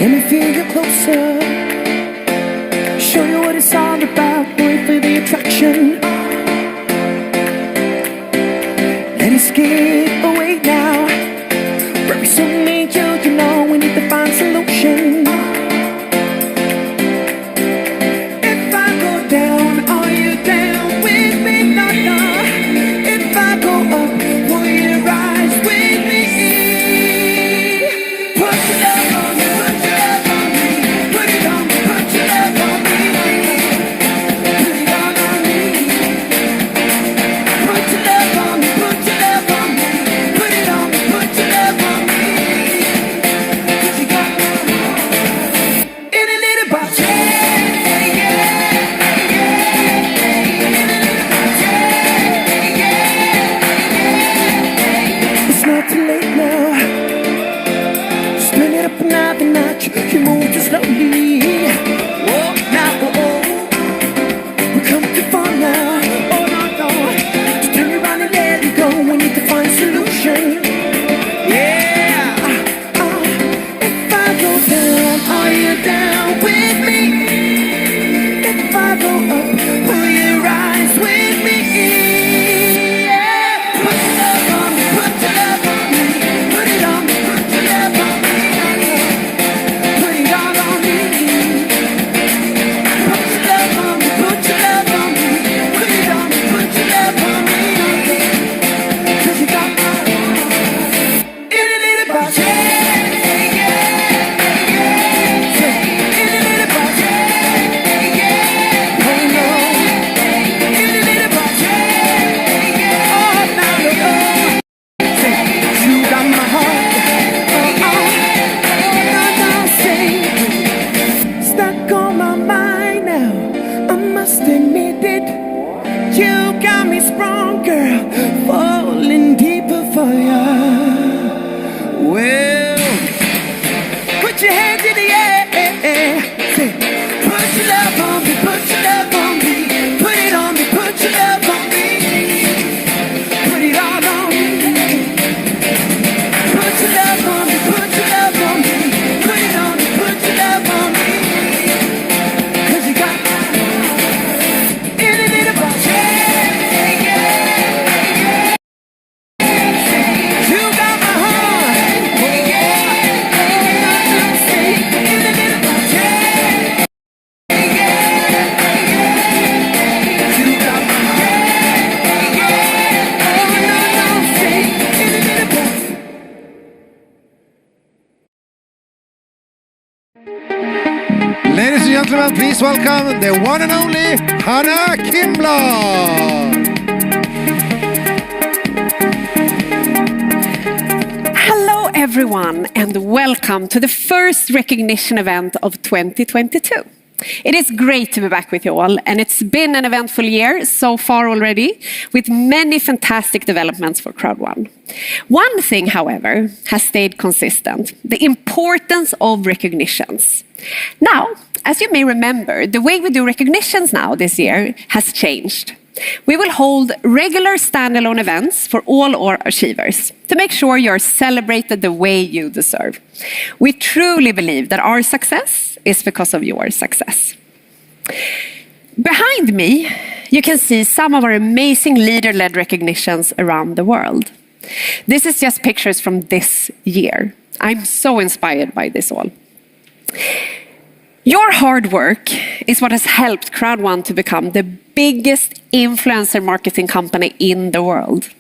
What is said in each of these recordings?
Let me feel you closer, show you what it's all about. Wait for the attraction. Let it skip away now. Very soon, me and you know we need to find solution. If I go down, are you down with me? No, no. If I go up, will you rise with me? Put your love on me, put your love on me, put it on me, put your love on me, put it all on me. Put your love on me, put your love on me, put it on me, put your love on me. 'Cause you got in a little box, yeah, yeah, yeah. In a little box, yeah, yeah. It's not too late now. Turn it up another notch. You move too slowly. Oh, now, oh, oh. We come too far now. Oh, no, no. Just turn around and let it go. We need to find a solution. Yeah. If I go down, are you down with me? If I go up, will you rise with me? Yeah. Put your love on me, put your love on me, put it on me, put your love on me. Put it all on me. Put your love on me, put your love on me, put it on me, put your love on me. 'Cause you got in a little box, yeah, yeah, yeah. In a little box, yeah, yeah. Oh no. In a little box, yeah, yeah. Oh, now, oh. Say, you got my heart. Oh, oh. No, no, say, stuck on my mind now. I must admit it. You got me sprung, girl, falling deeper for ya. Well, put your hands in the air. Say, put your love on me, put your love on me, put it on me, put your love on me, put it all on me. Put your love on me, put your love on me, put it on me, put your love on me. 'Cause you got in a little box, yeah, yeah, yeah. You got my heart, yeah, yeah. Say, in a little box, yeah, yeah, yeah. You got my heart, yeah, yeah. Oh, no, no, say, in a little box. Ladies and gentlemen, please welcome the one and only Hannah Kimball. Hello everyone and welcome to the first recognition event of 2022. It is great to be back with you all, and it's been an eventful year so far already, with many fantastic developments for Crowd1. One thing, however, has stayed consistent: the importance of recognitions. Now, as you may remember, the way we do recognitions now this year has changed. We will hold regular standalone events for all our achievers to make sure you're celebrated the way you deserve. We truly believe that our success is because of your success. Behind me, you can see some of our amazing leader-led recognitions around the world. This is just pictures from this year. I'm so inspired by this all. Your hard work is what has helped Crowd1 to become the biggest influencer marketing company in the world.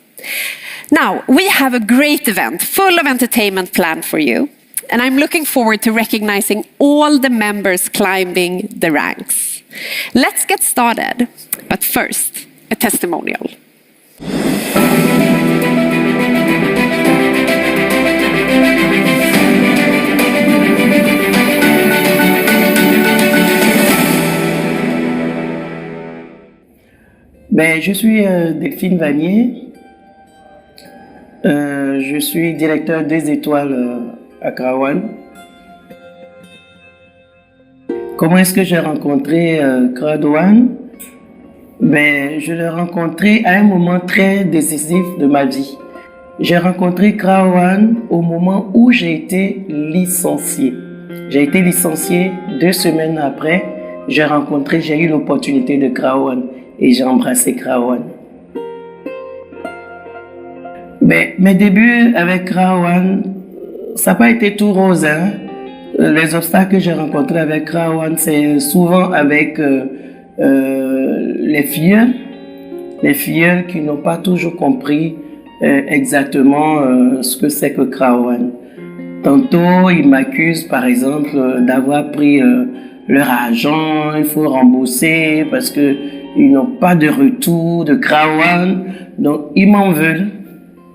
Now, we have a great event full of entertainment planned for you, and I'm looking forward to recognizing all the members climbing the ranks. Let's get started, but first, a testimonial. Je suis Delphine Vanier. Je suis directeur des étoiles à Crowd1. Comment est-ce que j'ai rencontré Crowd1? Je l'ai rencontré à un moment très décisif de ma vie. J'ai rencontré Crowd1 au moment où j'ai été licencié. J'ai été licencié 2 semaines après. J'ai eu l'opportunité de Krawan et j'ai embrassé Krawan. Mais mes débuts avec Krawan, ça n'a pas été tout rose, hein. Les obstacles que j'ai rencontrés avec Krawan, c'est souvent avec les filles qui n'ont pas toujours compris exactement ce que c'est que Krawan. Tantôt, ils m'accusent, par exemple, d'avoir pris leur argent, il faut rembourser parce que ils n'ont pas de retour de Krawan, donc ils m'en veulent.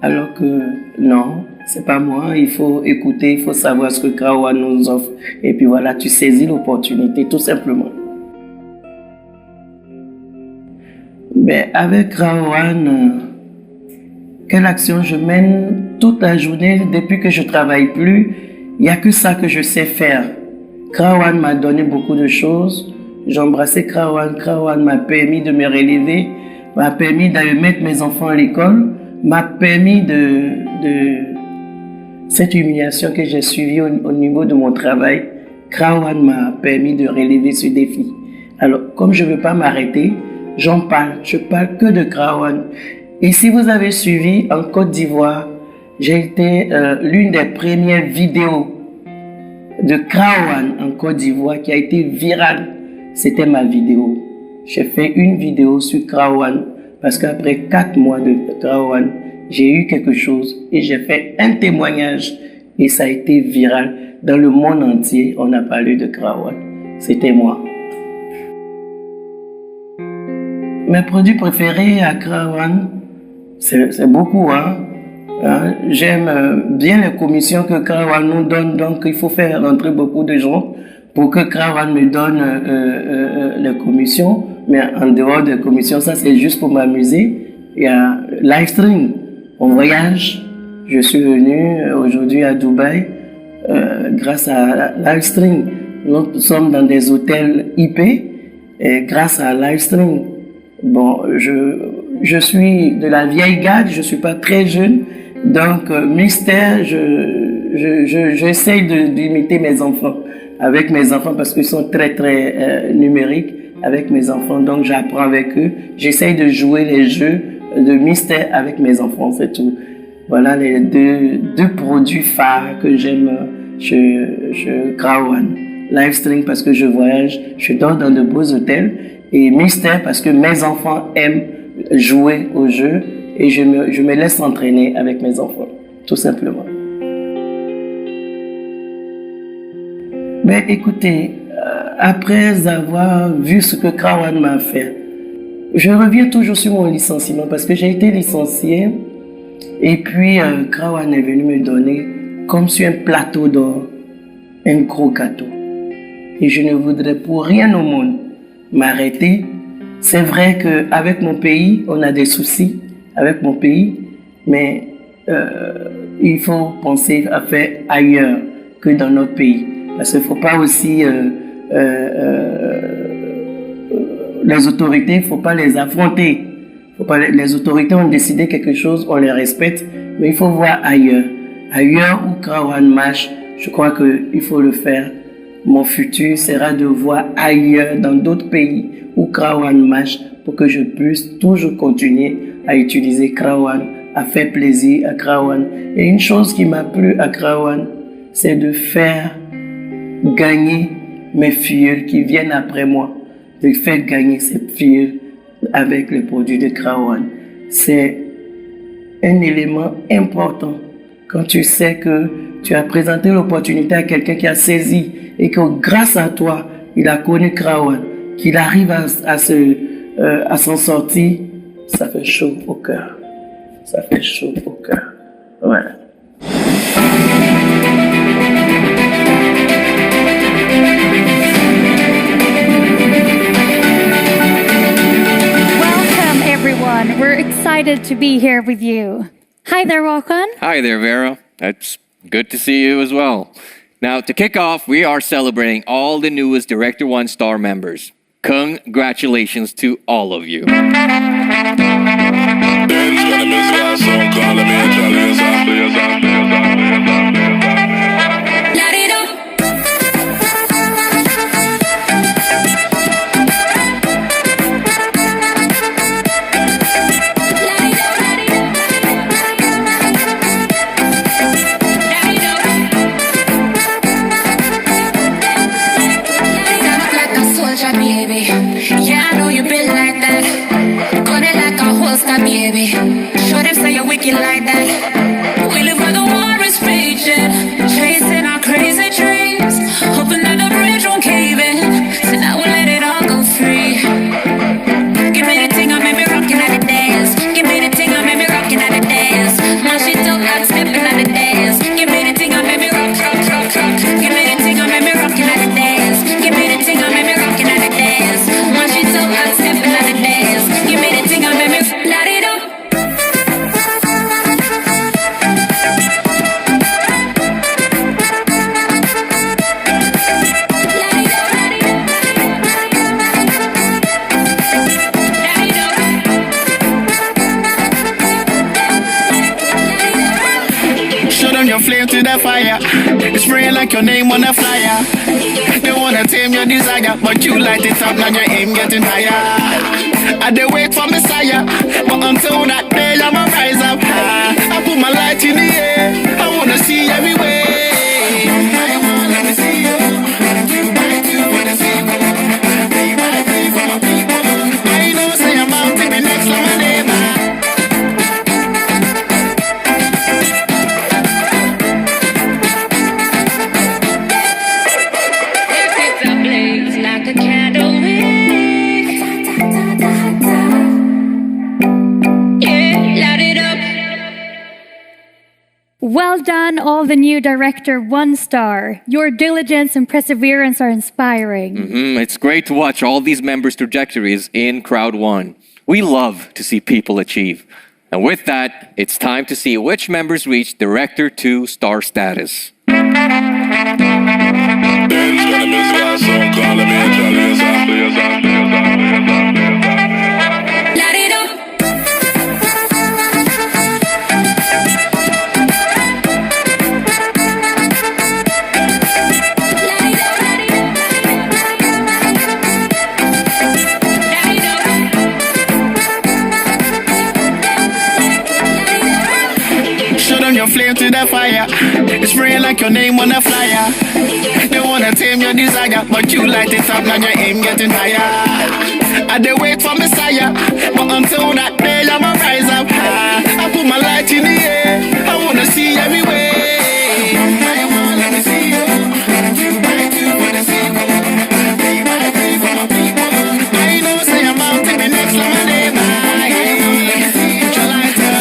Alors que non, c'est pas moi, il faut écouter, il faut savoir ce que Krawan nous offre. Et puis voilà, tu saisis l'opportunité, tout simplement. Mais avec Krawan, quelle action je mène toute la journée depuis que je travaille plus, il n'y a que ça que je sais faire. Krawan m'a donné beaucoup de choses. J'ai embrassé Krawan. Krawan m'a permis de me relever, m'a permis d'aller mettre mes enfants à l'école, m'a permis de cette humiliation que j'ai suivie au niveau de mon travail. Krawan m'a permis de relever ce défi. Alors, comme je ne veux pas m'arrêter, j'en parle. Je parle que de Krawan. Et si vous avez suivi en Côte d'Ivoire, j'ai été l'une des premières vidéos de Krawan en Côte d'Ivoire qui a été virale. C'était ma vidéo. J'ai fait une vidéo sur Krawan parce qu'après 4 mois de Krawan, j'ai eu quelque chose et j'ai fait un témoignage et ça a été viral. Dans le monde entier, on a parlé de Krawan. C'était moi. Mes produits préférés à Krawan, c'est beaucoup, hein. J'aime bien les commissions que Krawan nous donne, donc il faut faire rentrer beaucoup de gens pour que Krawan me donne les commissions. Mais en dehors des commissions, ça c'est juste pour m'amuser. Il y a Livestream, on voyage. Je suis venu aujourd'hui à Dubaï grâce à Livestream. Nous sommes dans des hôtels IP et grâce à Livestream. Bon, je suis de la vieille garde, je suis pas très jeune, donc mystère, j'essaye d'imiter mes enfants, avec mes enfants parce qu'ils sont très numériques avec mes enfants, donc j'apprends avec eux, j'essaye de jouer les jeux de mystère avec mes enfants, c'est tout. Voilà les deux produits phares que j'aime chez Krawan. Livestream parce que je voyage, je dors dans de beaux hôtels. Et mystère parce que mes enfants aiment jouer au jeu et je me laisse entraîner avec mes enfants, tout simplement. Mais écoutez, après avoir vu ce que Krawan m'a fait, je reviens toujours sur mon licenciement parce que j'ai été licencié et puis Krawan est venu me donner comme sur un plateau d'or un gros gâteau. Et je ne voudrais pour rien au monde m'arrêter. C'est vrai qu'avec mon pays, on a des soucis avec mon pays, mais il faut penser à faire ailleurs que dans notre pays. Parce qu'il ne faut pas aussi... les autorités, il ne faut pas les affronter. Les autorités ont décidé quelque chose, on les respecte, mais il faut voir ailleurs. Ailleurs où Krawan marche, je crois qu'il faut le faire. Mon futur sera de voir ailleurs, dans d'autres pays où Krawan marche, pour que je puisse toujours continuer à utiliser Krawan, à faire plaisir à Krawan. Et une chose qui m'a plu à Krawan, c'est de faire gagner mes filles qui viennent après moi, de faire gagner ces filles avec les produits de Krawan. C'est un élément important quand tu sais que tu as présenté l'opportunité à quelqu'un qui a saisi et que grâce à toi, il a connu Krawan, qu'il arrive à s'en sortir, ça fait chaud au cœur. Ça fait chaud au cœur. Voilà. Welcome, everyone. We're excited to be here with you. Hi there, Walken. Hi there, Vera. That's good to see you as well. Now, to kick off, we are celebrating all the newest Director One Star members. Congratulations to all of you. wicked like that. We live where the war is raging, chasing our crazy dreams, hoping that the bridge won't cave in. So now we'll let it all go free. Give me the thing, I made me rockin' at the dance. Give me the thing, I made me rockin' at the dance. My shit dope, I'm steppin' at the dance. Give me the thing, I made me rock, rock, rock, rock. Give me the thing, I made me rockin' at the dance. Give me the thing, I made me rockin' at the dance. My shit dope, I'm steppin' at the dance. Give me the thing, I made me light it up. Your flame to the fire, it's spraying like your name on a flyer. They wanna tame your desire, but you light it up, now your aim getting higher. I dey wait for Messiah, but until that day I'ma rise up high. I put my light in the air, I wanna see everywhere. I wanna let me see you. You wanna see me. Be for my people. I know say I'm out to be next to my neighbor. Well done, all the new Director One Star. Your diligence and perseverance are inspiring. It's great to watch all these members' trajectories in Crowd One. We love to see people achieve. And with that, it's time to see which members reach Director 2 star status. Light it up. Your flame to the fire, it's spraying like your name on a flyer. They wanna tame your desire, but you light it up, now your aim getting higher. I dey wait for Messiah, but until that day I'ma rise up high. I put my light in the air, I wanna see everywhere. I wanna let me see you. You wanna see me. Be for my people. I know say I'm out to be next to my neighbor. I wanna let me see you. Your light up.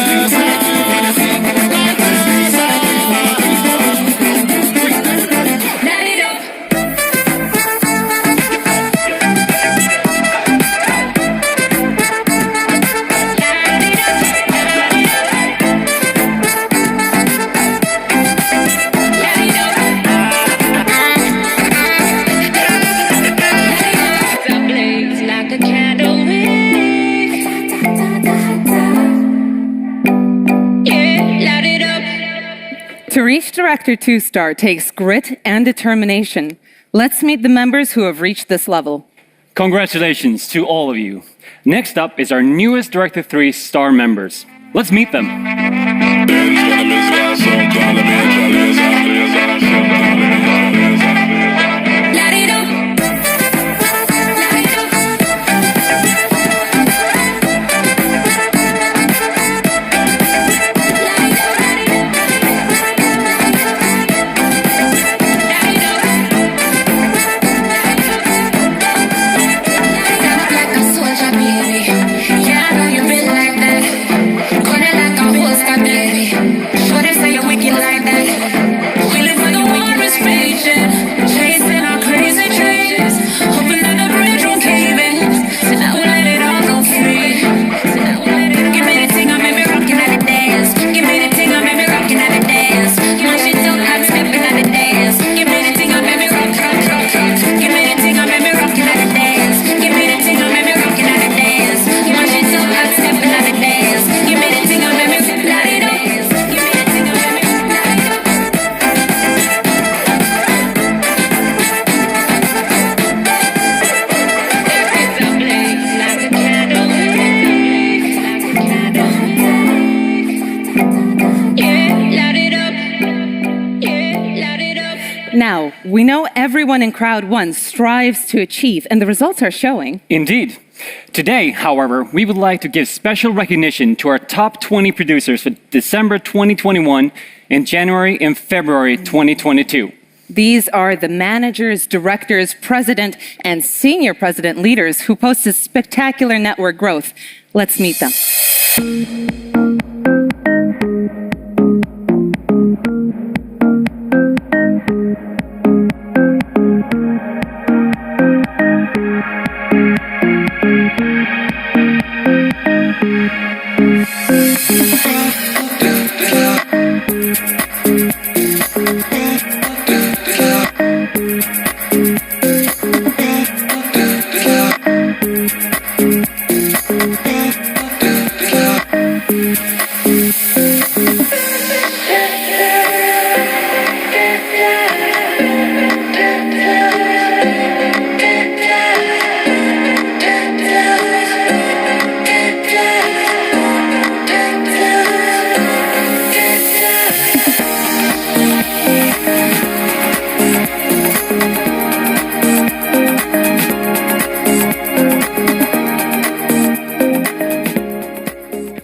To reach Director 2 star takes grit and determination. Let's meet the members who have reached this level. Congratulations to all of you. Next up is our newest Director 3 star members. Let's meet them. Light it up. We Now, we know everyone in Crowd 1 strives to achieve, and the results are showing. Indeed. Today, however, we would like to give special recognition to our top 20 producers for December 2021 and January and February 2022. These are the managers, directors, president, and senior president leaders who posted spectacular network growth. Let's meet them.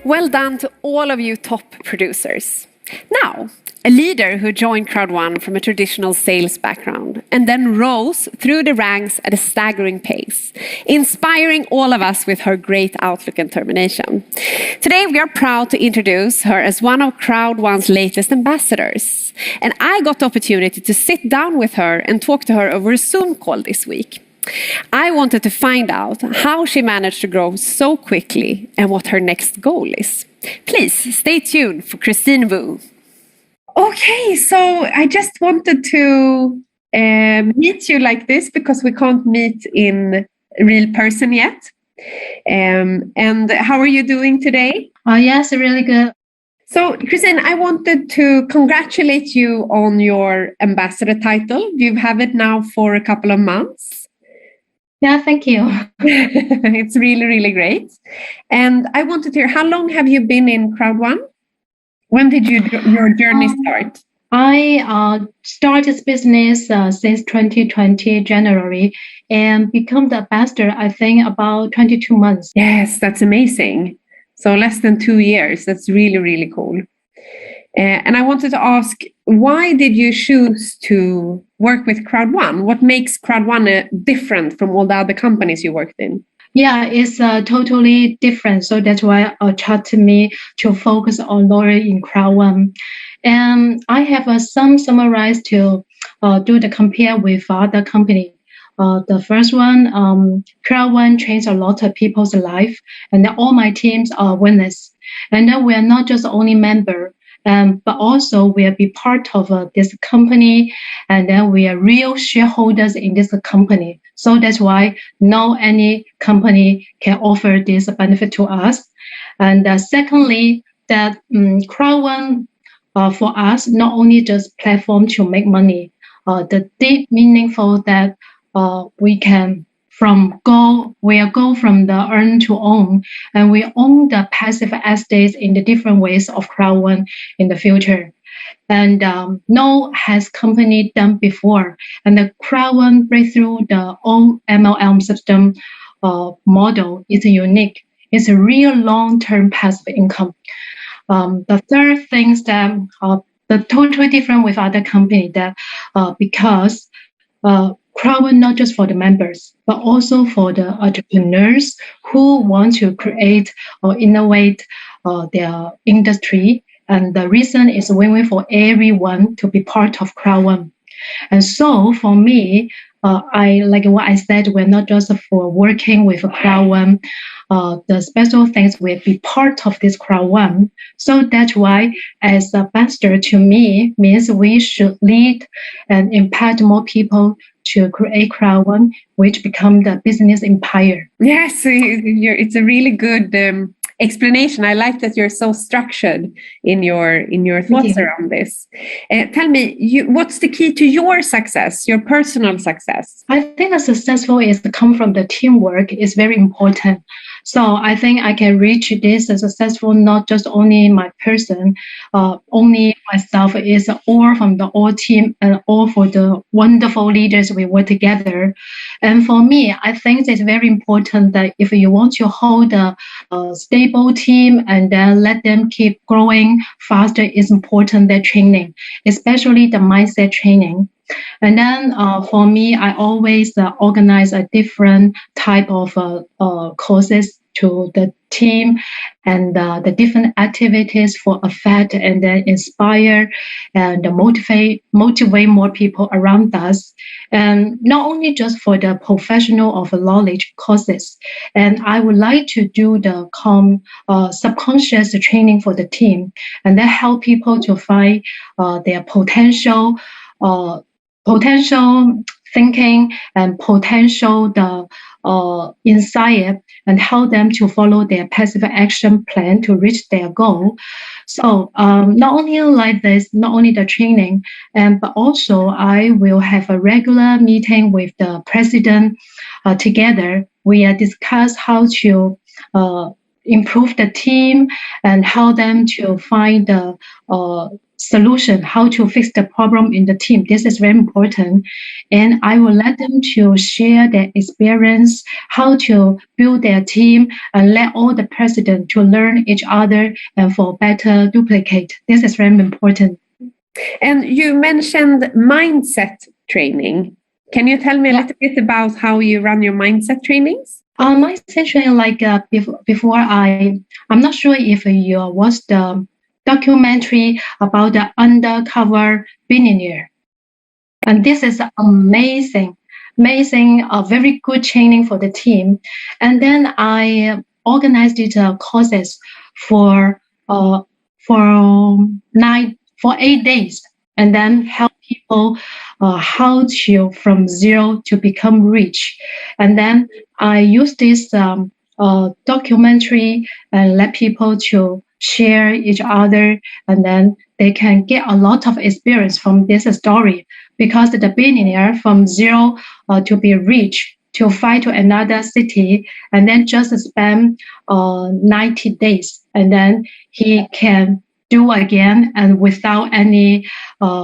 Well done to all of you top producers. Now, a leader who joined Crowd 1 from a traditional sales background and then rose through the ranks at a staggering pace, inspiring all of us with her great outlook and determination. Today, we are proud to introduce her as one of Crowd 1's latest ambassadors. And I got the opportunity to sit down with her and talk to her over a Zoom call this week. I wanted to find out how she managed to grow so quickly and what her next goal is. Please stay tuned for Christine Wu. Okay, so I just wanted to meet you like this because we can't meet in real person yet. And how are you doing today? Yes, really good. So, Christine, I wanted to congratulate you on your ambassador title. You've had it now for a couple of months. Yeah, thank you. It's really, really great. And I wanted to hear, how long have you been in Crowd 1? When did your journey start? I started this business since 2020 January and become the ambassador, I think, about 22 months. Yes, that's amazing. So less than 2 years. That's really, really cool. And I wanted to ask, why did you choose to work with Crowd 1? What makes Crowd 1 different from all the other companies you worked in? Yeah, it's totally different. So that's why it attracted me to focus on loyalty in Crowd 1. And I have some summarized to do the compare with other company. The first one, Crowd 1 changed a lot of people's life, and all my teams are winners. And then we are not just only member, but also we are be part of this company, and then we are real shareholders in this company. So that's why no any company can offer this benefit to us. And secondly, that Crowd 1 for us not only just platform to make money, the deep meaningful that we can go from the earn to own, and we own the passive assets in the different ways of Crowd 1 in the future. And no has company done before. And the Crowd 1 breakthrough the own MLM system model is unique. It's a real long-term passive income. The third thing is that the totally different with other company that because Crowd 1 not just for the members, but also for the entrepreneurs who want to create or innovate their industry. And the reason is win-win for everyone to be part of Crowd 1. And so for me, I like what I said, we're not just for working with Crowd 1. The special things will be part of this Crowd 1. So that's why as a ambassador to me means we should lead and impact more people to create Crowd 1, which become the business empire. Yes, it's a really good explanation. I like that you're so structured in your thoughts around this. Tell me, what's the key to your success, your personal success? I think a successful is to come from the teamwork is very important. So I think I can reach this as successful, not just only my person, only myself, is all from the all team and all for the wonderful leaders we work together. And for me, I think it's very important that if you want to hold a stable team and then let them keep growing faster, it's important that training, especially the mindset training. And then for me, I always organize a different type of courses to the team and the different activities for affect and then inspire and motivate more people around us. And not only just for the professional of knowledge courses. And I would like to do the subconscious training for the team and then help people to find their potential thinking and potential insight and help them to follow their passive action plan to reach their goal. So not only like this, not only the training, but also I will have a regular meeting with the president together. We discuss how to improve the team and help them to find the solution, how to fix the problem in the team. This is very important. And I will let them to share their experience, how to build their team, and let all the president to learn each other and for better duplicate. This is very important. And you mentioned mindset training. Can you tell me a little bit about how you run your mindset trainings? Mindset training, like before, I'm not sure if you watched the documentary about the undercover billionaire. And this is amazing, very good training for the team. And then I organized these courses for 8 days, and then help people how to from zero to become rich. And then I use this documentary and let people to share each other, and then they can get a lot of experience from this story, because the billionaire from zero to be rich to fly to another city and then just spend 90 days, and then he can do again and without any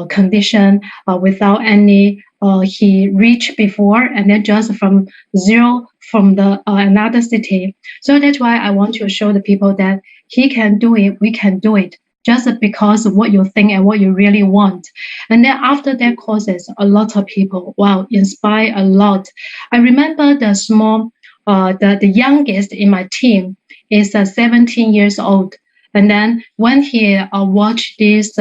condition, without any he reached before, and then just from zero from the another city. So that's why I want to show the people that he can do it, we can do it, just because of what you think and what you really want. And then after that courses, a lot of people, inspire a lot. I remember the youngest in my team is 17 years old. And then when he watched this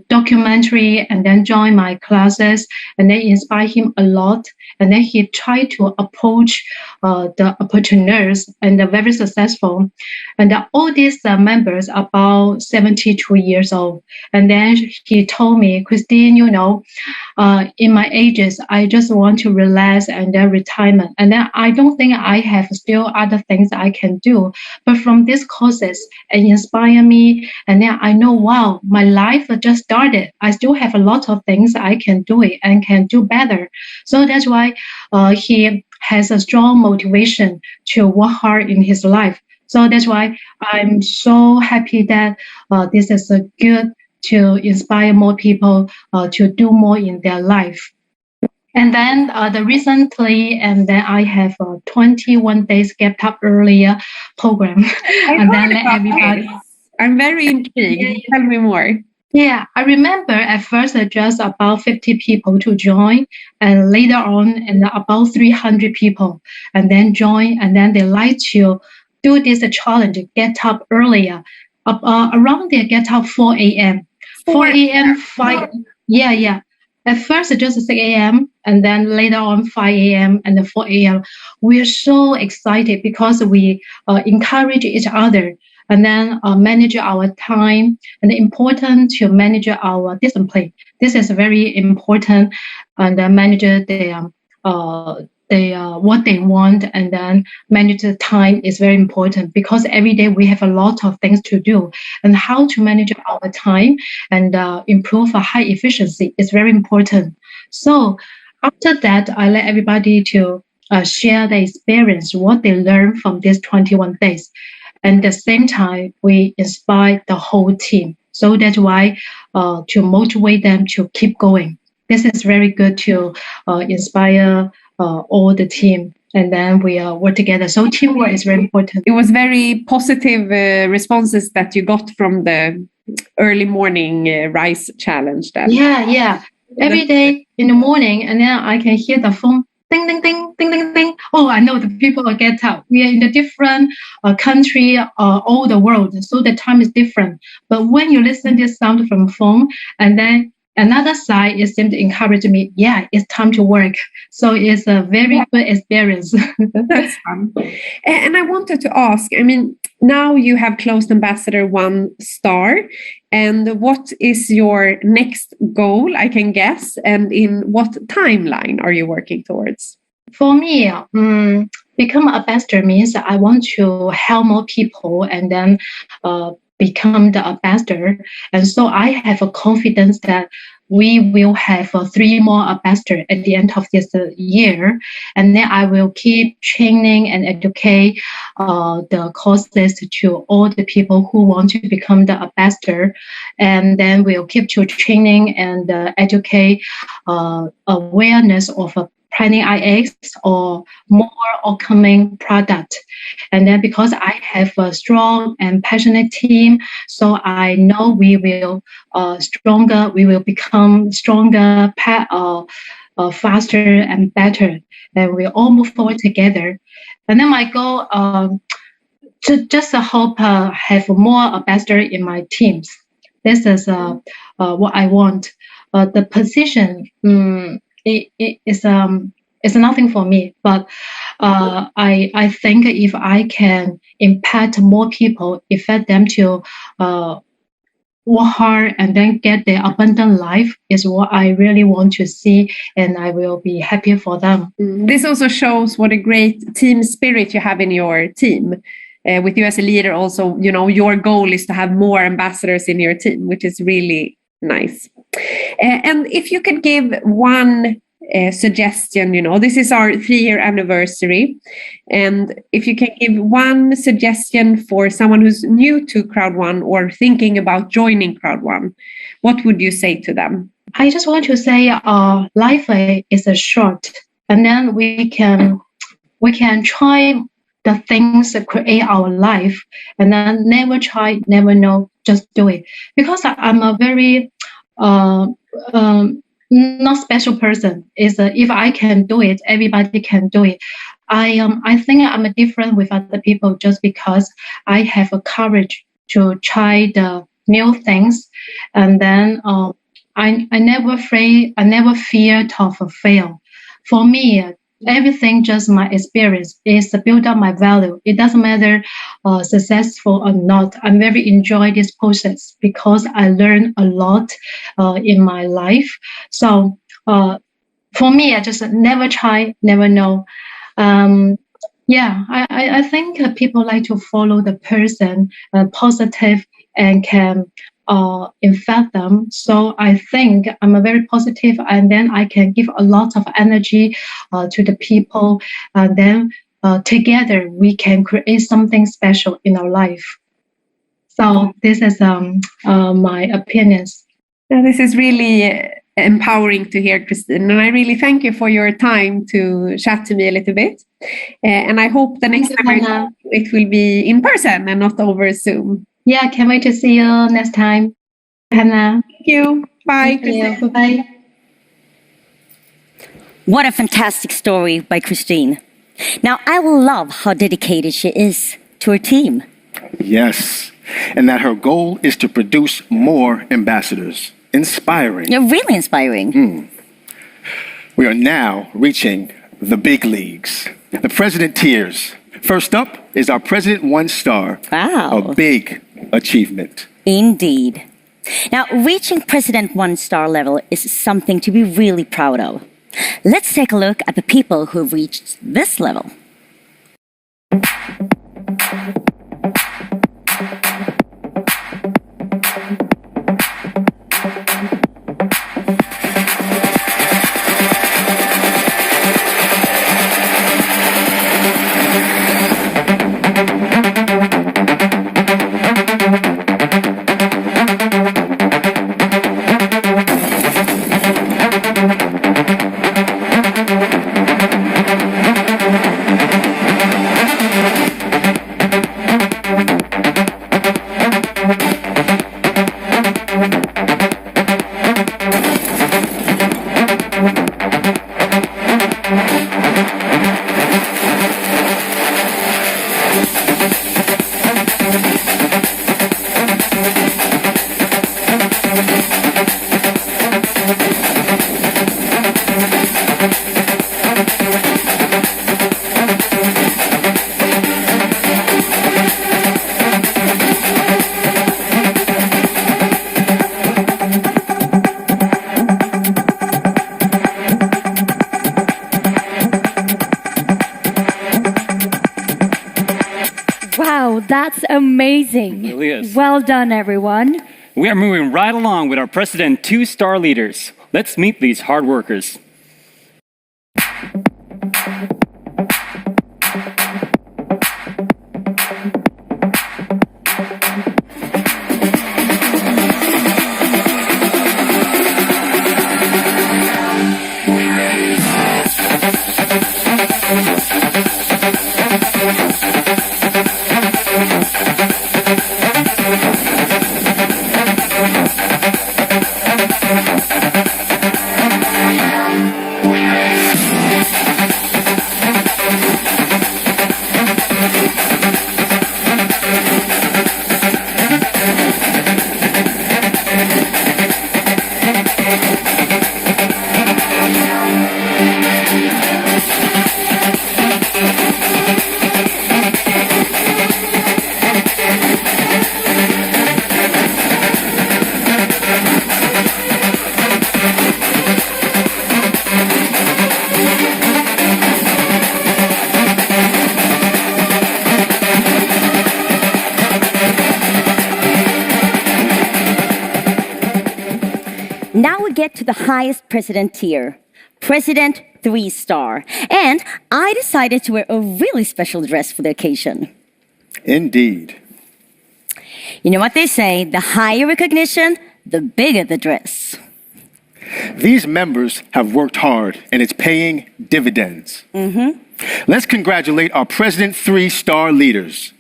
documentary and then joined my classes, and then inspired him a lot. And then he tried to approach the entrepreneurs, and they're very successful. And all these members are about 72 years old. And then he told me, Christine, in my ages, I just want to relax and then retirement. And then I don't think I have still other things I can do. But from these courses, it inspired me. And then I know, wow, my life just started. I still have a lot of things I can do it and can do better. So that's why he has a strong motivation to work hard in his life. So that's why I'm so happy that this is good to inspire more people to do more in their life. And then recently, and then I have a 21 days get up earlier program. And then let everybody. I'm very intrigued. Tell me more. Yeah, I remember at first just about 50 people to join, and later on, and about 300 people, and then join, and then they like to do this challenge, get up earlier. Around there, get up 4 a.m. 4 a.m., 5. Yeah. At first, just 6 a.m., and then later on 5 a.m. and then 4 a.m. We're so excited because we encourage each other, and then manage our time, and important to manage our discipline. This is very important, and then manage what they want, and then manage the time is very important, because every day we have a lot of things to do, and how to manage our time and improve a high efficiency is very important. So after that, I let everybody to share the experience, what they learned from these 21 days. And at the same time, we inspire the whole team. So that's why to motivate them to keep going. This is very good to inspire all the team. And then we work together. So teamwork is very important. It was very positive responses that you got from the early morning rice challenge. Then. Yeah. Every day in the morning, and then I can hear the phone ding, ding, ding, ding, ding, ding. Oh, I know the people will get up. We are in a different country all the world, so the time is different. But when you listen to this sound from phone, and then another side is seem to encourage me, yeah, it's time to work. So it's a very good experience. That's fun. And I wanted to ask, I mean, now you have closed Ambassador 1 star. And what is your next goal, I can guess? And in what timeline are you working towards? For me, become an ambassador means I want to help more people and then become the ambassador. And so I have a confidence that we will have 3 more ambassadors at the end of this year. And then I will keep training and educate the courses to all the people who want to become the ambassador. And then we'll keep to training and educate awareness of planning IX or more upcoming product. And then because I have a strong and passionate team, so I know we will we will become stronger, faster and better. And we all move forward together. And then my goal to just hope have more ambassador in my teams. This is what I want. The position it's nothing for me, but I think if I can impact more people, affect them to work hard and then get their abundant life is what I really want to see, and I will be happy for them. This also shows what a great team spirit you have in your team. With you as a leader also, you know, your goal is to have more ambassadors in your team, which is really nice. And if you could give one suggestion, you know, this is our 3-year anniversary, and if you can give one suggestion for someone who's new to Crowd1 or thinking about joining Crowd1, what would you say to them? I just want to say life is a short, and then we can try the things that create our life, and then never try, never know, just do it. Because I'm a very not special person. Is if I can do it, everybody can do it. I think I'm different with other people just because I have a courage to try the new things, and then I never afraid. I never fear to fail. For me, everything just my experience is to build up my value. It doesn't matter successful or not. I very enjoy this process because I learn a lot in my life. So for me, I just never try, never know. I think people like to follow the person positive and can infect them. So I think I'm a very positive, and then I can give a lot of energy to the people, and then together we can create something special in our life. So this is my opinions. Yeah, this is really empowering to hear, Christine, and I really thank you for your time to chat to me a little bit. And I hope the next time it will be in person and not over Zoom. Yeah, can't wait to see you next time, Hannah. Thank you. Bye. Thank you. Bye-bye. What a fantastic story by Christine. Now, I love how dedicated she is to her team. Yes, and that her goal is to produce more ambassadors. Inspiring. You're really inspiring. We are now reaching the big leagues. The President tiers. First up is our President 1 star. Wow. A big achievement. Indeed. Now, reaching President 1 star level is something to be really proud of. Let's take a look at the people who have reached this level. That's amazing. It really is. Well done, everyone. We are moving right along with our President 2-star leaders. Let's meet these hard workers. Now we get to the highest president tier, President 3-star. And I decided to wear a really special dress for the occasion. Indeed. You know what they say, the higher recognition, the bigger the dress. These members have worked hard and it's paying dividends. Let's congratulate our President 3-star leaders.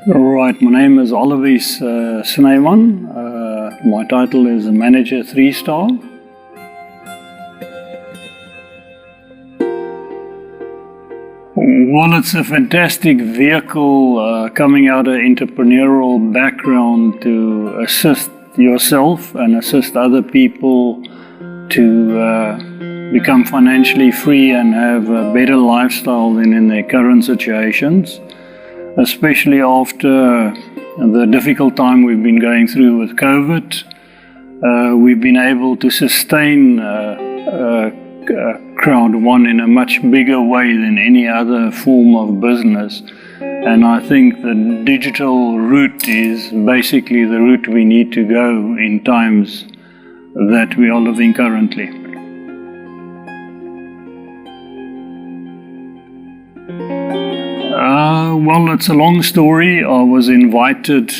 Right, my name is Olivis Sneeman. My title is Manager 3-star. Well, it's a fantastic vehicle coming out of entrepreneurial background to assist yourself and assist other people to become financially free and have a better lifestyle than in their current situations. Especially after the difficult time we've been going through with COVID, we've been able to sustain Crowd One in a much bigger way than any other form of business. And I think the digital route is basically the route we need to go in times that we are living currently. Well, it's a long story. I was invited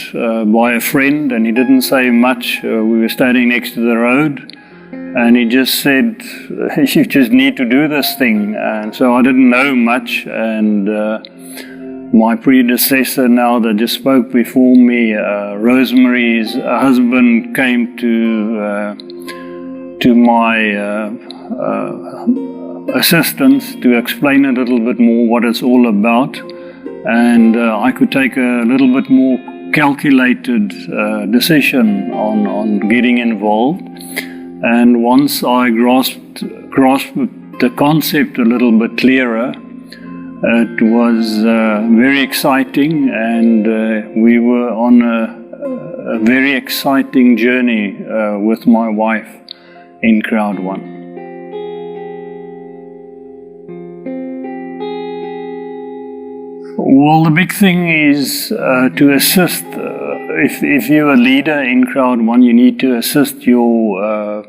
by a friend and he didn't say much. We were standing next to the road and he just said, you just need to do this thing. And so I didn't know much, and my predecessor now that just spoke before me, Rosemary's husband, came to my assistance to explain a little bit more what it's all about. And I could take a little bit more calculated decision on getting involved. And once I grasped the concept a little bit clearer, it was very exciting, and we were on a very exciting journey with my wife in Crowd One. Well, the big thing is to assist. If you're a leader in Crowd One, you need to assist your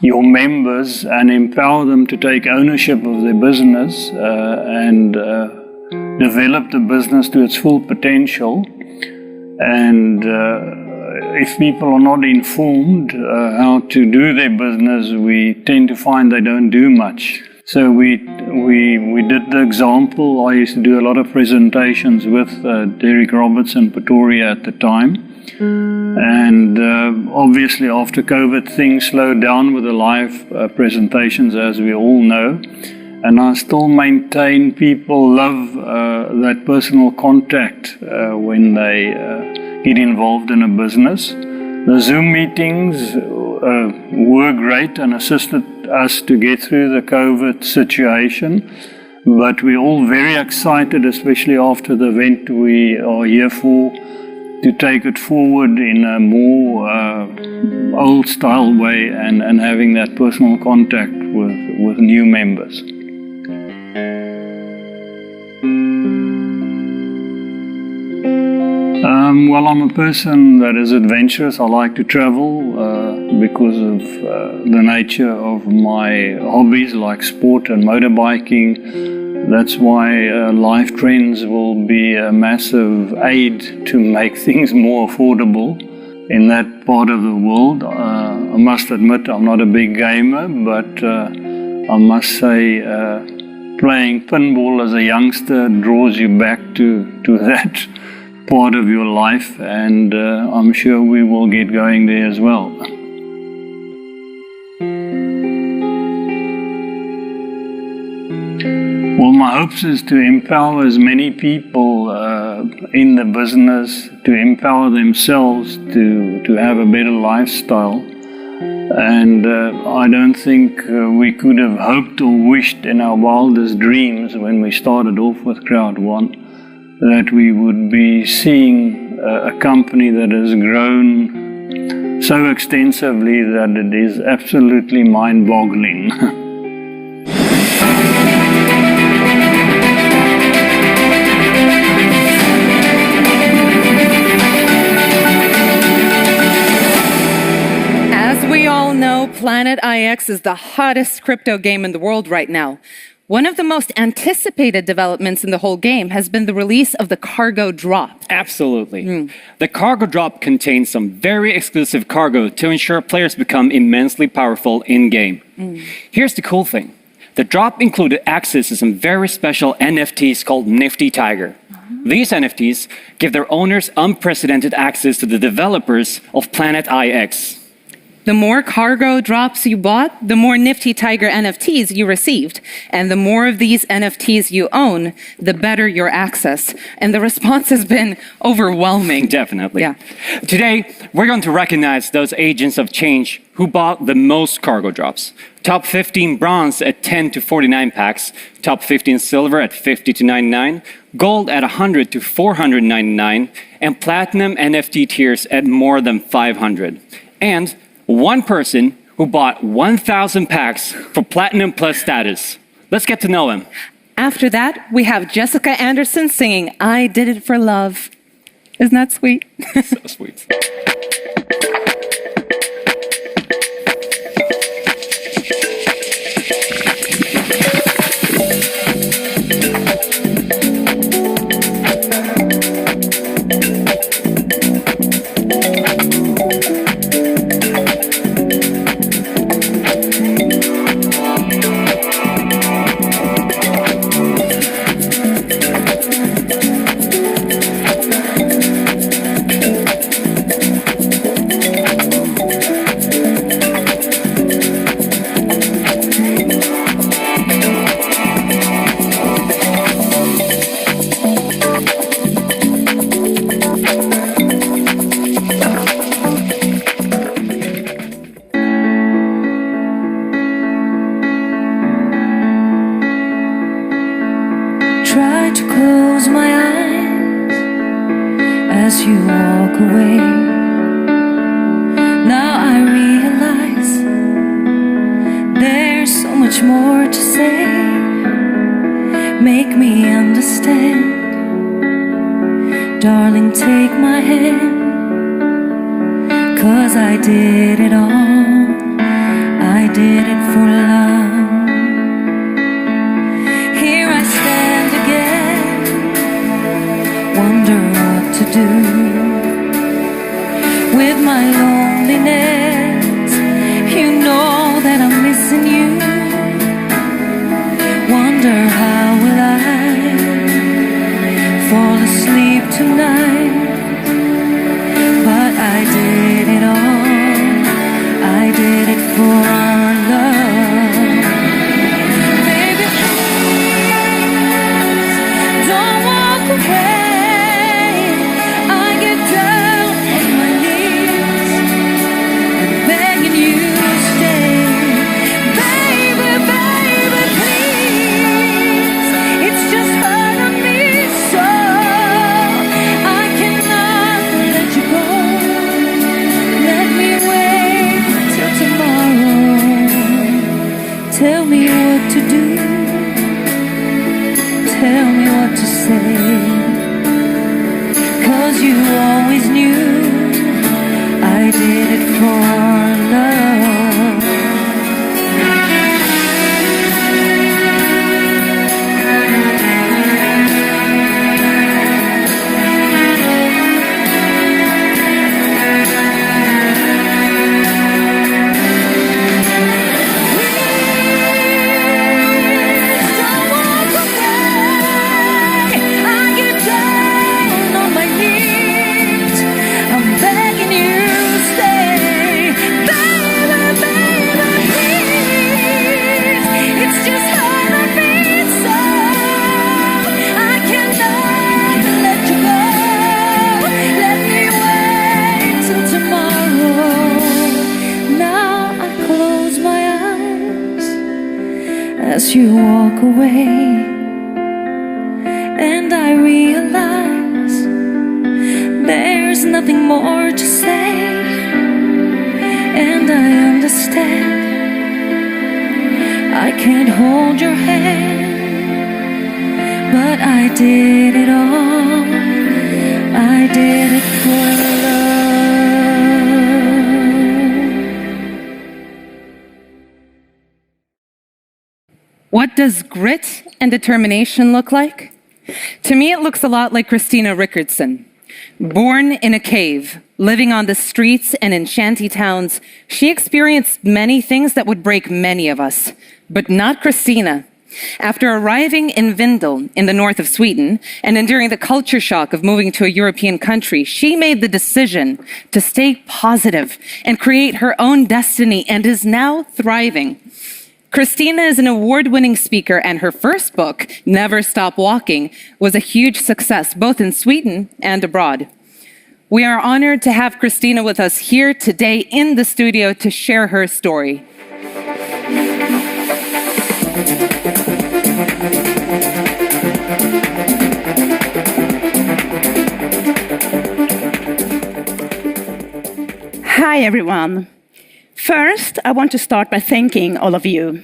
members and empower them to take ownership of their business and develop the business to its full potential. And if people are not informed how to do their business, we tend to find they don't do much. So we did the example. I used to do a lot of presentations with Derek Roberts in Pretoria at the time. And obviously after COVID, things slowed down with the live presentations, as we all know. And I still maintain people love that personal contact when they get involved in a business. The Zoom meetings were great and assisted us to get through the COVID situation. But we're all very excited, especially after the event we are here for, to take it forward in a more old-style way and having that personal contact with new members. Well, I'm a person that is adventurous. I like to travel because of the nature of my hobbies like sport and motorbiking. That's why Life Trends will be a massive aid to make things more affordable in that part of the world. I must admit I'm not a big gamer, but I must say playing pinball as a youngster draws you back to that part of your life, and I'm sure we will get going there as well. Well, my hopes is to empower as many people in the business, to empower themselves to have a better lifestyle. And I don't think we could have hoped or wished in our wildest dreams when we started off with Crowd One that we would be seeing a company that has grown so extensively that it is absolutely mind-boggling. As we all know, Planet IX is the hottest crypto game in the world right now. One of the most anticipated developments in the whole game has been the release of the cargo drop. Absolutely. The cargo drop contains some very exclusive cargo to ensure players become immensely powerful in-game. Here's the cool thing. The drop included access to some very special NFTs called Nifty Tiger. These NFTs give their owners unprecedented access to the developers of Planet IX. The more cargo drops you bought, the more Nifty Tiger NFTs you received. And the more of these NFTs you own, the better your access. And the response has been overwhelming. Definitely. Yeah. Today, we're going to recognize those agents of change who bought the most cargo drops. Top 15 bronze at 10 to 49 packs, top 15 silver at 50 to 99, gold at 100 to 499, and platinum NFT tiers at more than 500. And one person who bought 1,000 packs for Platinum Plus status. Let's get to know him. After that, we have Jessica Anderson singing I Did It For Love. Isn't that sweet? So sweet. Try to close my eyes as you walk away. Now I realize there's so much more to say. Make me understand. Darling, take my hand. 'Cause I did it all. I did it for love. Here I stand again, missing you. Wonder how will I fall asleep tonight. But I did it all. I did it for our love. Baby, please don't walk away. I get down on my knees, begging you to stay. Baby, baby, please. It's just hurting me so. I cannot let you go. Let me wait till tomorrow. Tell me what to do. Tell me what to say. 'Cause you always knew I did it for love. Don't walk away. I get down on my knees. I'm begging you to stay. Baby, baby, please. It's just hurting me so. I cannot let you go. Let me wait till tomorrow. Now I close my eyes as you walk away, and I realize there's nothing more to say, and I understand I can't hold your hand, but I did it all. I did it for love. What does grit and determination look like? To me, it looks a lot like Christina Rickertson. Born in a cave, living on the streets and in shanty towns, she experienced many things that would break many of us, but not Christina. After arriving in Vindel in the north of Sweden and enduring the culture shock of moving to a European country, she made the decision to stay positive and create her own destiny and is now thriving. Christina is an award-winning speaker, and her first book, Never Stop Walking, was a huge success both in Sweden and abroad. We are honored to have Christina with us here today in the studio to share her story. Hi, everyone. First, I want to start by thanking all of you.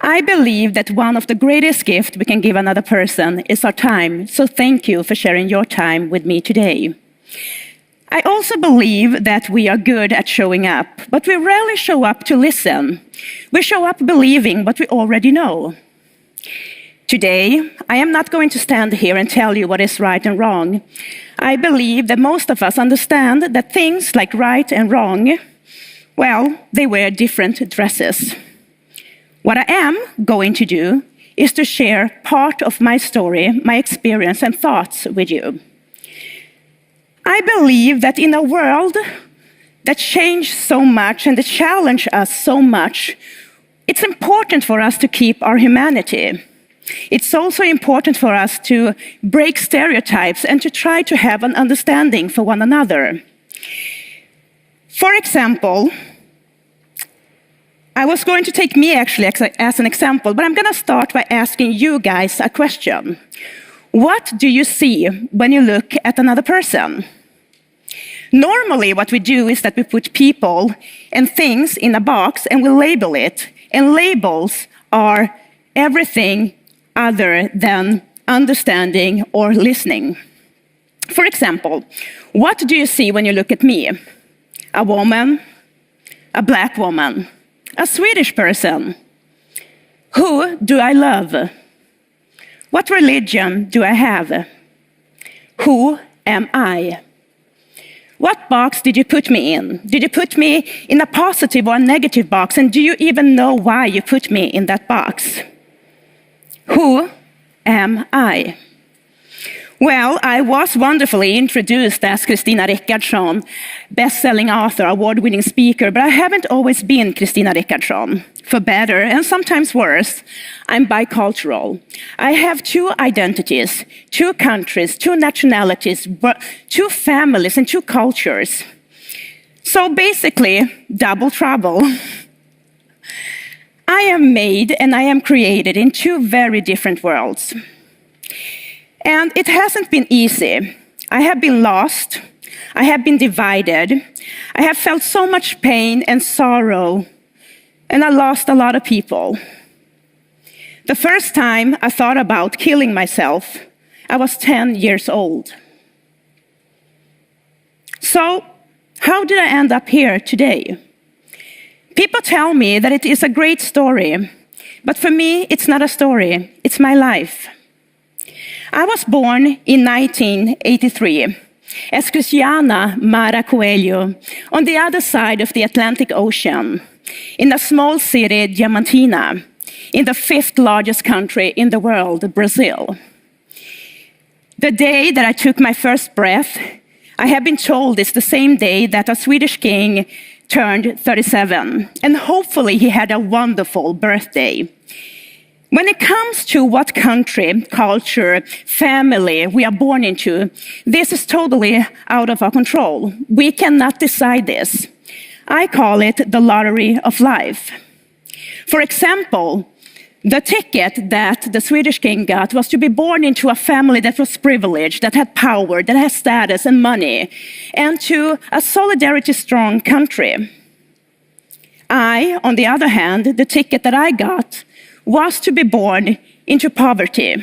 I believe that one of the greatest gifts we can give another person is our time, so thank you for sharing your time with me today. I also believe that we are good at showing up, but we rarely show up to listen. We show up believing what we already know. Today, I am not going to stand here and tell you what is right and wrong. I believe that most of us understand that things like right and wrong, well, they wear different dresses. What I am going to do is to share part of my story, my experience and thoughts with you. I believe that in a world that changed so much and that challenged us so much, it's important for us to keep our humanity. It's also important for us to break stereotypes and to try to have an understanding for one another. For example, I was going to take me actually as an example, but I'm going to start by asking you guys a question. What do you see when you look at another person? Normally, what we do is that we put people and things in a box and we label it. And labels are everything other than understanding or listening. For example, what do you see when you look at me? A woman, a black woman, a Swedish person. Who do I love? What religion do I have? Who am I? What box did you put me in? Did you put me in a positive or a negative box? And do you even know why you put me in that box? Who am I? Well, I was wonderfully introduced as Kristina Rickardsson, best-selling author, award-winning speaker, but I haven't always been Kristina Rickardsson. For better and sometimes worse, I'm bicultural. I have two identities, two countries, two nationalities, two families, and two cultures. So basically, double trouble. I am made and I am created in two very different worlds. And it hasn't been easy. I have been lost. I have been divided. I have felt so much pain and sorrow. And I lost a lot of people. The first time I thought about killing myself, I was 10 years old. So, how did I end up here today? People tell me that it is a great story, but for me, it's not a story, it's my life. I was born in 1983 as Cristiana Mara Coelho on the other side of the Atlantic Ocean, in a small city, Diamantina, in the 5th largest country in the world, Brazil. The day that I took my first breath, I have been told it's the same day that a Swedish king turned 37, and hopefully he had a wonderful birthday. When it comes to what country, culture, family we are born into, this is totally out of our control. We cannot decide this. I call it the lottery of life. For example, the ticket that the Swedish king got was to be born into a family that was privileged, that had power, that had status and money, and to a solidarity-strong country. I, on the other hand, the ticket that I got was to be born into poverty,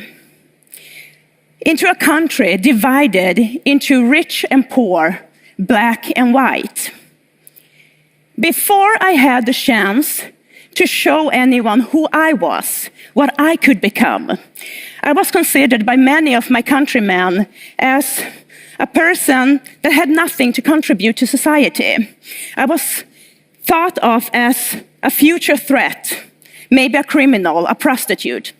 into a country divided into rich and poor, black and white. Before I had the chance to show anyone who I was, what I could become, I was considered by many of my countrymen as a person that had nothing to contribute to society. I was thought of as a future threat, maybe a criminal, a prostitute,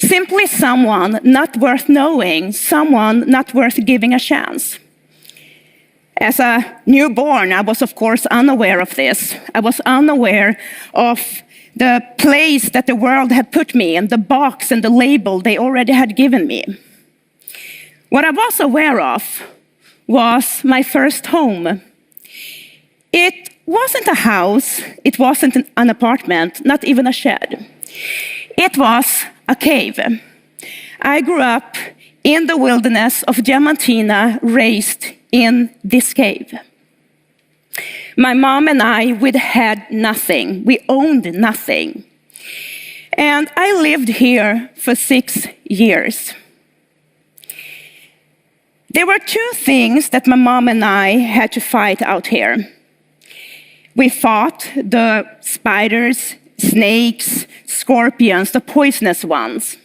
simply someone not worth knowing, someone not worth giving a chance. As a newborn, I was of course unaware of this. I was unaware of the place that the world had put me in, the box and the label they already had given me. What I was aware of was my first home. It wasn't a house, it wasn't an apartment, not even a shed. It was a cave. I grew up in the wilderness of Diamantina, raised in this cave. My mom and I, we had nothing. We owned nothing. And I lived here for 6 years. There were two things that my mom and I had to fight out here. We fought the spiders, snakes, scorpions, the poisonous ones.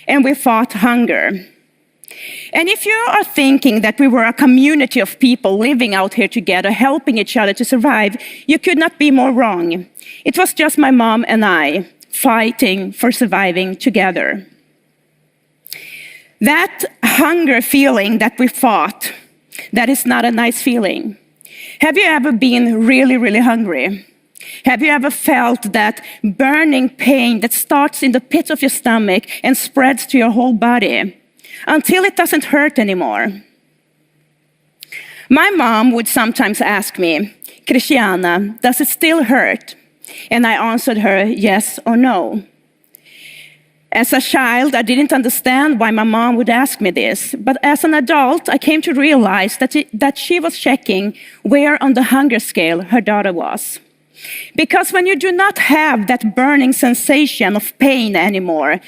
And we fought hunger. And if you are thinking that we were a community of people living out here together, helping each other to survive, you could not be more wrong. It was just my mom and I fighting for surviving together. That hunger feeling that we fought, that is not a nice feeling. Have you ever been really, really hungry? Have you ever felt that burning pain that starts in the pit of your stomach and spreads to your whole body until it doesn't hurt anymore? My mom would sometimes ask me, Christiana, does it still hurt? And I answered her yes or no. As a child, I didn't understand why my mom would ask me this. But as an adult, I came to realize that she was checking where on the hunger scale her daughter was. Because when you do not have that burning sensation of pain anymore,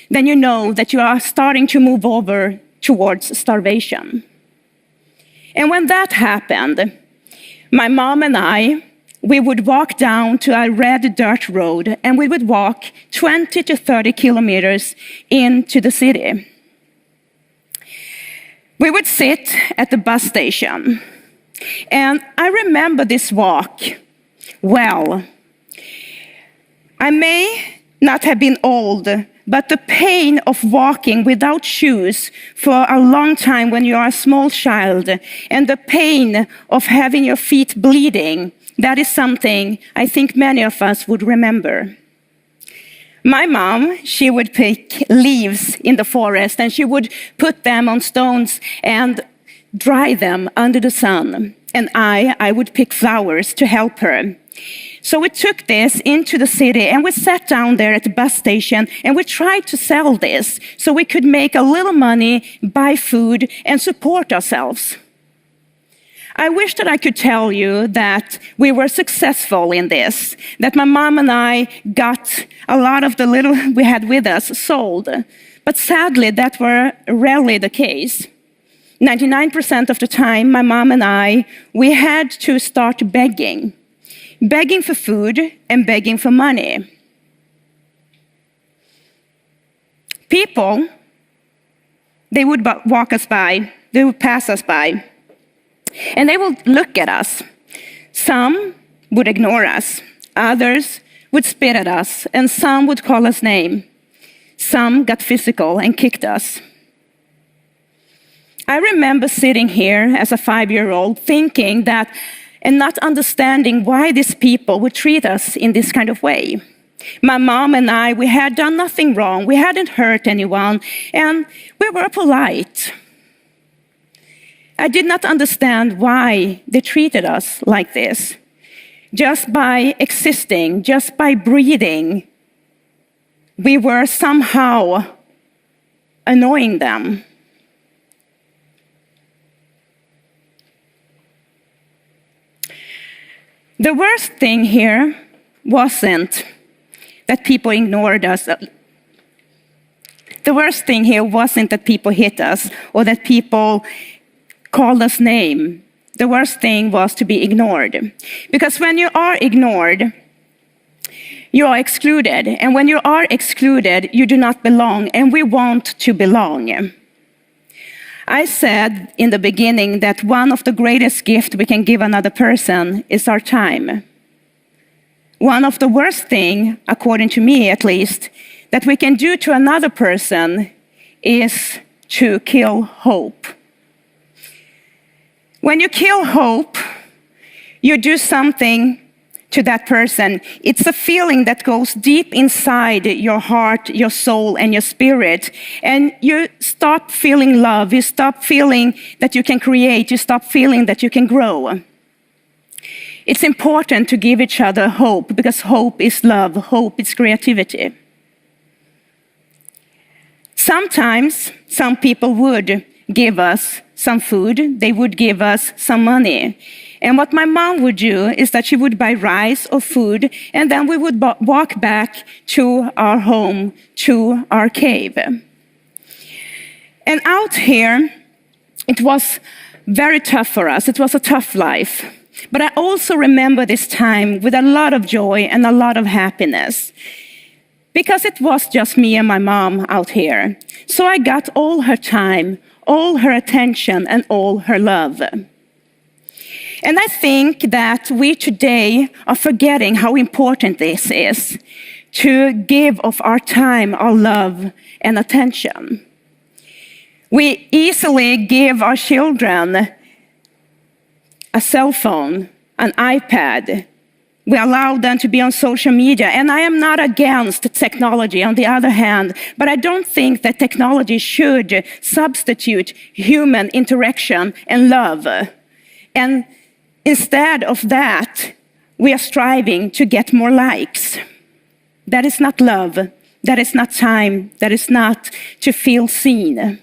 then you know that you are starting to move over towards starvation. And when that happened, my mom and I, we would walk down to a red dirt road and we would walk 20 to 30 kilometers into the city. We would sit at the bus station And I remember this walk well. I may not have been old, but the pain of walking without shoes for a long time when you are a small child, and the pain of having your feet bleeding, that is something I think many of us would remember. My mom, she would pick leaves in the forest and she would put them on stones and dry them under the sun. And I would pick flowers to help her. So we took this into the city and we sat down there at the bus station and we tried to sell this so we could make a little money, buy food, and support ourselves. I wish that I could tell you that we were successful in this, that my mom and I got a lot of the little we had with us sold. But sadly, that were rarely the case. 99% of the time, my mom and I, we had to start begging. Begging for food and begging for money. People, they would walk us by, they would pass us by. And they would look at us. Some would ignore us. Others would spit at us. And some would call us names. Some got physical and kicked us. I remember sitting here as a 5-year-old thinking that and not understanding why these people would treat us in this kind of way. My mom and I, we had done nothing wrong. We hadn't hurt anyone. And we were polite. I did not understand why they treated us like this. Just by existing, just by breathing, we were somehow annoying them. The worst thing here wasn't that people ignored us. The worst thing here wasn't that people hit us or that people called us name. The worst thing was to be ignored. Because when you are ignored, you are excluded. And when you are excluded, you do not belong, and we want to belong. I said in the beginning that one of the greatest gifts we can give another person is our time. One of the worst things, according to me at least, that we can do to another person is to kill hope. When you kill hope, you do something to that person. It's a feeling that goes deep inside your heart, your soul, and your spirit. And you stop feeling love. You stop feeling that you can create. You stop feeling that you can grow. It's important to give each other hope because hope is love. Hope is creativity. Sometimes some people would give us some food, they would give us some money. And what my mom would do is that she would buy rice or food, and then we would walk back to our home, to our cave. And out here, it was very tough for us. It was a tough life. But I also remember this time with a lot of joy and a lot of happiness. Because it was just me and my mom out here. So I got all her time, all her attention, and all her love. And I think that we today are forgetting how important this is, to give of our time, our love, and attention. We easily give our children a cell phone, an iPad. We allow them to be on social media. And I am not against technology, on the other hand, but I don't think that technology should substitute human interaction and love. And instead of that, we are striving to get more likes. That is not love. That is not time. That is not to feel seen.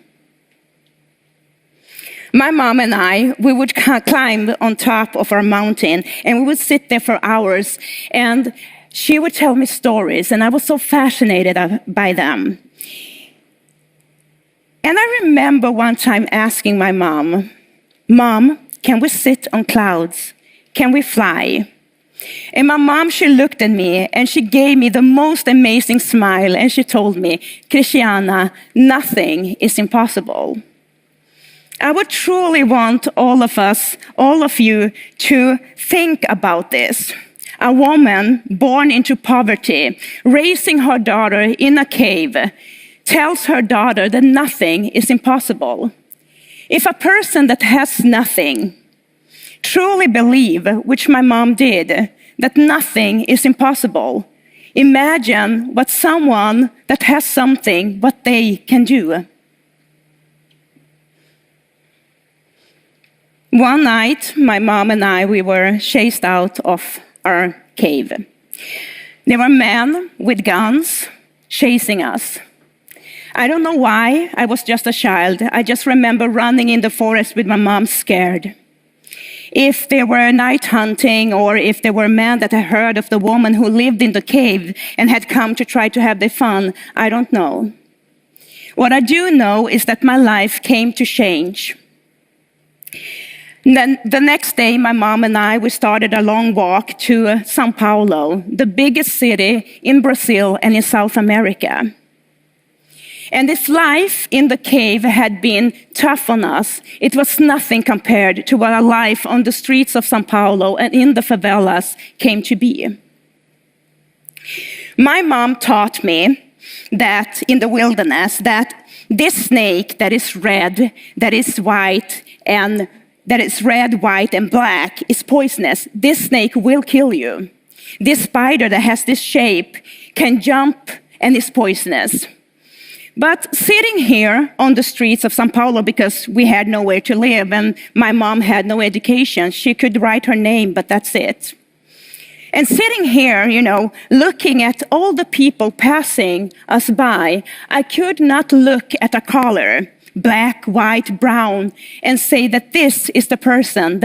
My mom and I, we would climb on top of our mountain and we would sit there for hours and she would tell me stories and I was so fascinated by them. And I remember one time asking my mom, "Mom, can we sit on clouds? Can we fly?" And my mom, she looked at me and she gave me the most amazing smile and she told me, "Christiana, nothing is impossible." I would truly want all of us, all of you, to think about this. A woman born into poverty, raising her daughter in a cave, tells her daughter that nothing is impossible. If a person that has nothing truly believe, which my mom did, that nothing is impossible, imagine what someone that has something, what they can do. One night, my mom and I, we were chased out of our cave. There were men with guns chasing us. I don't know why, I was just a child. I just remember running in the forest with my mom scared. If they were night hunting or if there were men that had heard of the woman who lived in the cave and had come to try to have their fun, I don't know. What I do know is that my life came to change. And then the next day, my mom and I, we started a long walk to São Paulo, the biggest city in Brazil and in South America. And this life in the cave had been tough on us. It was nothing compared to what a life on the streets of São Paulo and in the favelas came to be. My mom taught me that in the wilderness, that this snake that is red, that is white, and that is red, white, and black is poisonous. This snake will kill you. This spider that has this shape can jump and is poisonous. But sitting here on the streets of São Paulo, because we had nowhere to live and my mom had no education, she could write her name, but that's it. And sitting here, looking at all the people passing us by, I could not look at a color, black, white, brown, and say that this is the person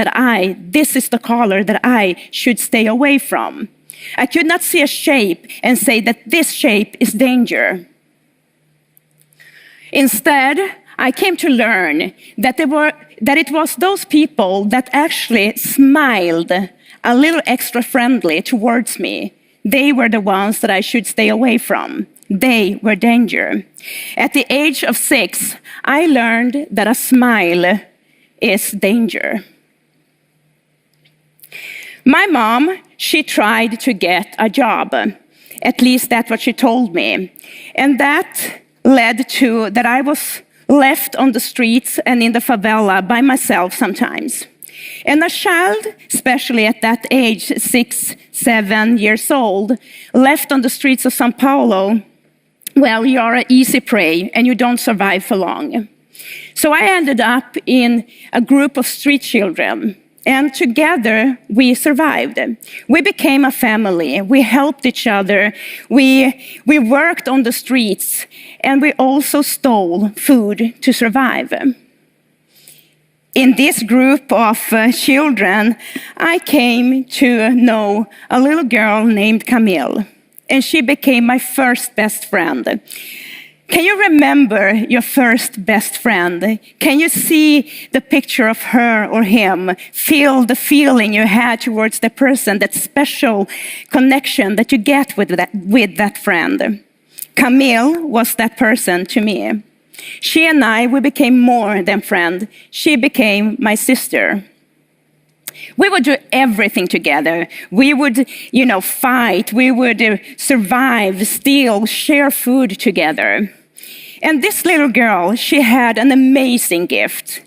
this is the color that I should stay away from. I could not see a shape and say that this shape is danger. Instead, I came to learn that it was those people that actually smiled a little extra friendly towards me. They were the ones that I should stay away from. They were danger. At the age of 6, I learned that a smile is danger. My mom, she tried to get a job. At least that's what she told me. And that led to that I was left on the streets and in the favela by myself sometimes. And a child, especially at that age, 6, 7 years old, left on the streets of São Paulo, well, you are an easy prey and you don't survive for long. So I ended up in a group of street children. And together, we survived. We became a family. We helped each other. We worked on the streets. And we also stole food to survive. In this group of children, I came to know a little girl named Camille. And she became my first best friend. Can you remember your first best friend? Can you see the picture of her or him? Feel the feeling you had towards the person, that special connection that you get with that friend? Camille was that person to me. She and I, we became more than friends. She became my sister. We would do everything together. We would, fight. We would survive, steal, share food together. And this little girl, she had an amazing gift.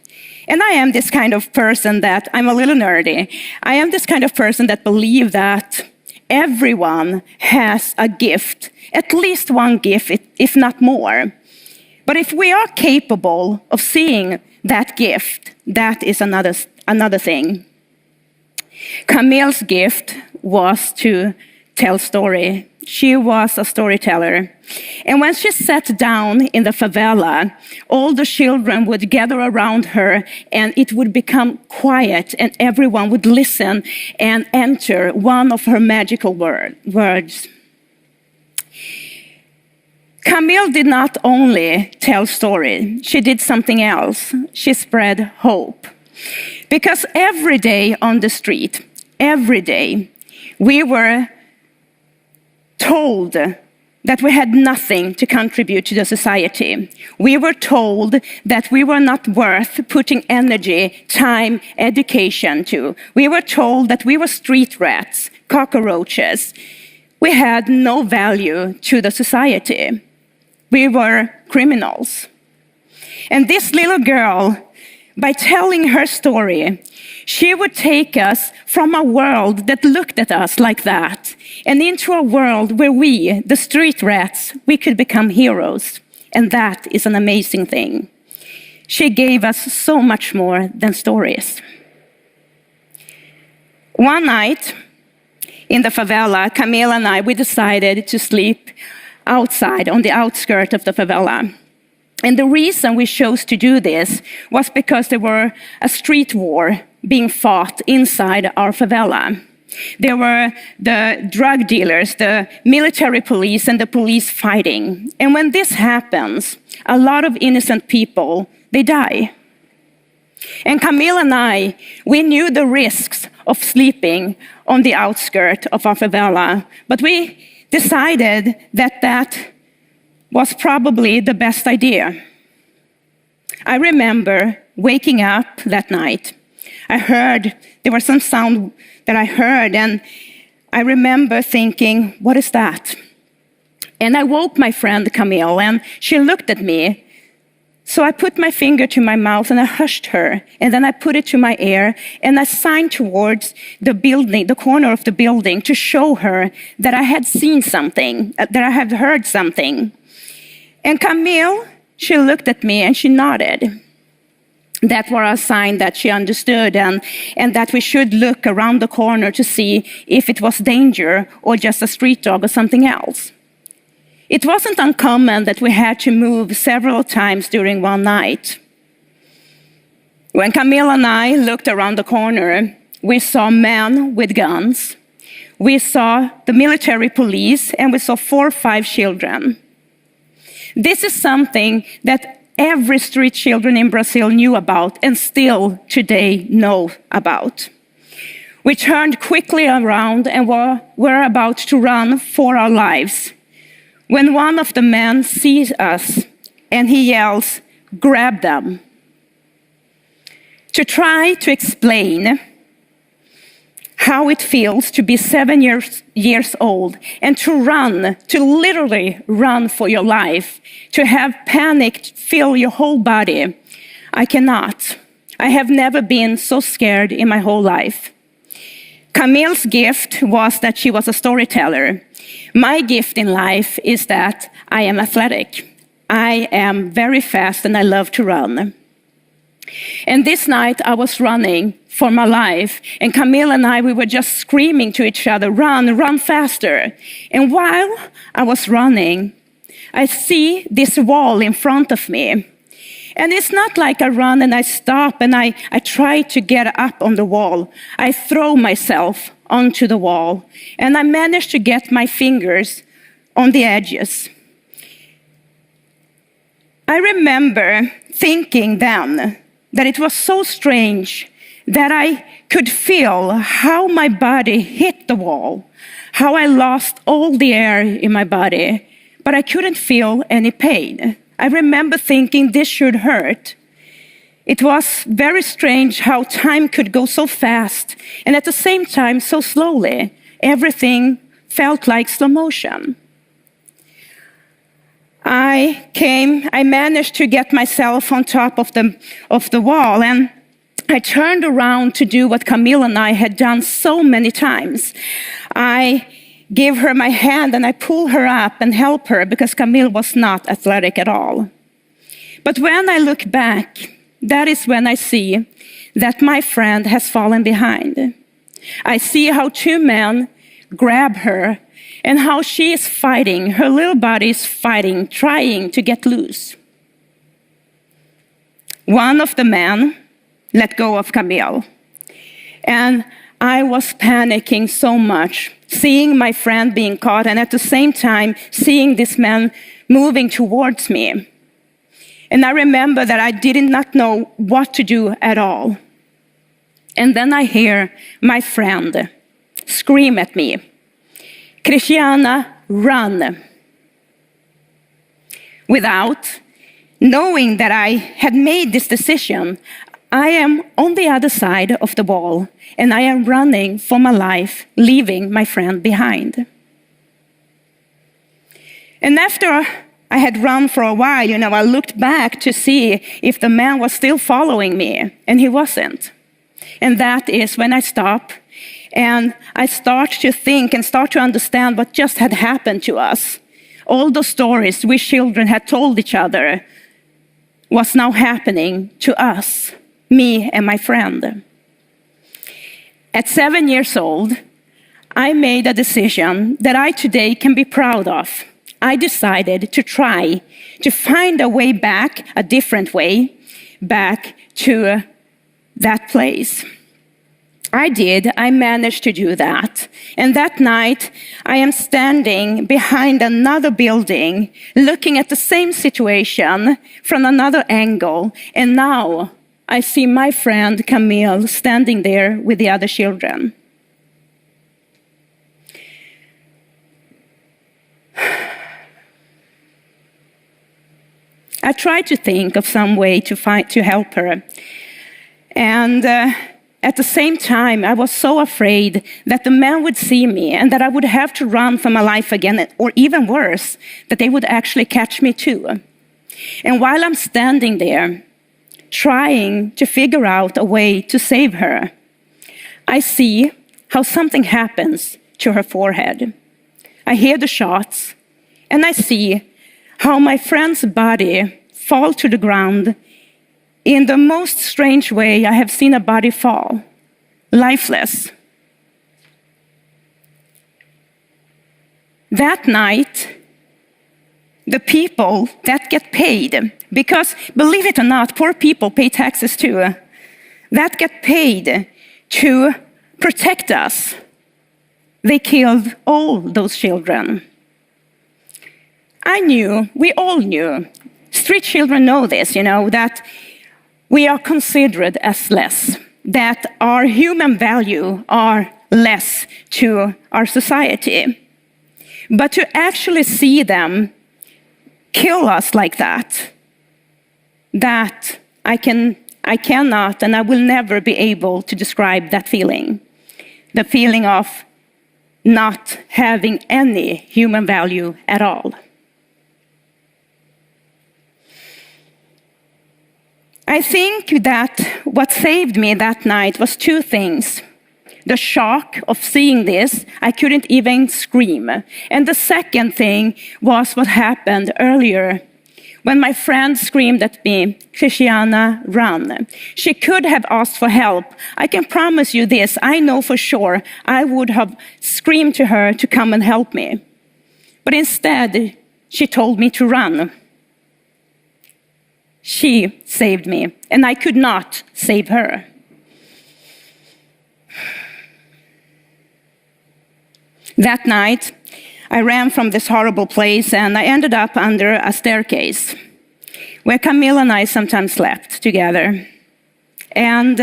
And I am this kind of person that, I'm a little nerdy. I am this kind of person that believes that everyone has a gift, at least one gift, if not more. But if we are capable of seeing that gift, that is another thing. Camille's gift was to tell story. She was a storyteller. And when she sat down in the favela, all the children would gather around her and it would become quiet and everyone would listen and enter one of her magical words. Camille did not only tell story, she did something else. She spread hope. Because every day on the street, every day, we were told that we had nothing to contribute to the society. We were told that we were not worth putting energy, time, education to. We were told that we were street rats, cockroaches. We had no value to the society. We were criminals. And this little girl, by telling her story, she would take us from a world that looked at us like that and into a world where we, the street rats, we could become heroes. And that is an amazing thing. She gave us so much more than stories. One night in the favela, Camila and I, we decided to sleep outside on the outskirts of the favela. And the reason we chose to do this was because there were a street war being fought inside our favela. There were the drug dealers, the military police, and the police fighting. And when this happens, a lot of innocent people, they die. And Camila and I, we knew the risks of sleeping on the outskirts of our favela, but we decided that that was probably the best idea. I remember waking up that night. There was some sound that I heard, and I remember thinking, what is that? And I woke my friend Camille, and she looked at me. So I put my finger to my mouth and I hushed her, and then I put it to my ear, and I signed towards the building, the corner of the building, to show her that I had seen something, that I had heard something. And Camille, she looked at me and she nodded. That was a sign that she understood and that we should look around the corner to see if it was danger or just a street dog or something else. It wasn't uncommon that we had to move several times during one night. When Camille and I looked around the corner, we saw men with guns. We saw the military police, and we saw 4 or 5 children. This is something that every street children in Brazil knew about and still today know about. We turned quickly around and were about to run for our lives when one of the men sees us and he yells, "Grab them." To try to explain how it feels to be 7 years old and to literally run for your life, to have panic fill your whole body, I cannot. I have never been so scared in my whole life. Camille's gift was that she was a storyteller. My gift in life is that I am athletic. I am very fast and I love to run. And this night I was running for my life, and Camille and I, we were just screaming to each other, run faster. And while I was running, I see this wall in front of me. And it's not like I run and I stop and I try to get up on the wall. I throw myself onto the wall, and I managed to get my fingers on the edges. I remember thinking then that it was so strange that I could feel how my body hit the wall, how I lost all the air in my body, but I couldn't feel any pain. I remember thinking this should hurt. It was very strange how time could go so fast and at the same time so slowly. Everything felt like slow motion. I managed to get myself on top of the wall, and I turned around to do what Camille and I had done so many times. I give her my hand and I pull her up and help her because Camille was not athletic at all. But when I look back, that is when I see that my friend has fallen behind. I see how 2 men grab her and how she is fighting, her little body is fighting, trying to get loose. One of the men let go of Camille, and I was panicking so much, seeing my friend being caught and at the same time seeing this man moving towards me. And I remember that I did not know what to do at all. And then I hear my friend scream at me, "Christiana, run." without knowing that I had made this decision, I am on the other side of the wall and I am running for my life, leaving my friend behind. And after I had run for a while, I looked back to see if the man was still following me, and he wasn't. And that is when I stop and I start to think and start to understand what just had happened to us. All the stories we children had told each other was now happening to us, me and my friend. At 7 years old, I made a decision that I today can be proud of. I decided to try to find a way back, a different way, back to that place. I managed to do that. And that night, I am standing behind another building, looking at the same situation from another angle. And now I see my friend Camille standing there with the other children. I tried to think of some way to help her. And at the same time, I was so afraid that the man would see me and that I would have to run for my life again, or even worse, that they would actually catch me too. And while I'm standing there, trying to figure out a way to save her, I see how something happens to her forehead. I hear the shots, and I see how my friend's body falls to the ground in the most strange way I have seen a body fall, lifeless. That night, the people that get paid, because believe it or not, poor people pay taxes too, that get paid to protect us, they killed all those children. I knew, we all knew, street children know this, that we are considered as less, that our human value are less to our society. But to actually see them kill us like that I cannot and I will never be able to describe that feeling. The feeling of not having any human value at all. I think that what saved me that night was two things. The shock of seeing this, I couldn't even scream. And the second thing was what happened earlier when my friend screamed at me, "Christiana, run." She could have asked for help. I can promise you this, I know for sure I would have screamed to her to come and help me. But instead, she told me to run. She saved me, and I could not save her. That night, I ran from this horrible place, and I ended up under a staircase where Camille and I sometimes slept together. And,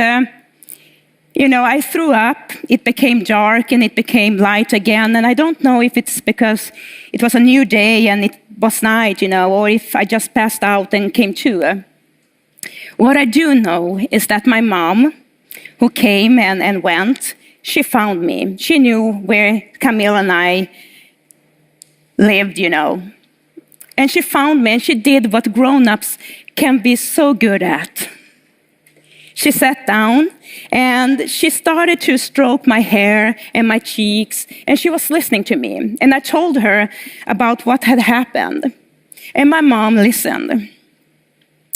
I threw up. It became dark, and it became light again. And I don't know if it's because it was a new day and it was night, or if I just passed out and came to. What I do know is that my mom, who came and went, she found me. She knew where Camille and I lived, And she found me, and she did what grown-ups can be so good at. She sat down, and she started to stroke my hair and my cheeks, and she was listening to me. And I told her about what had happened. And my mom listened.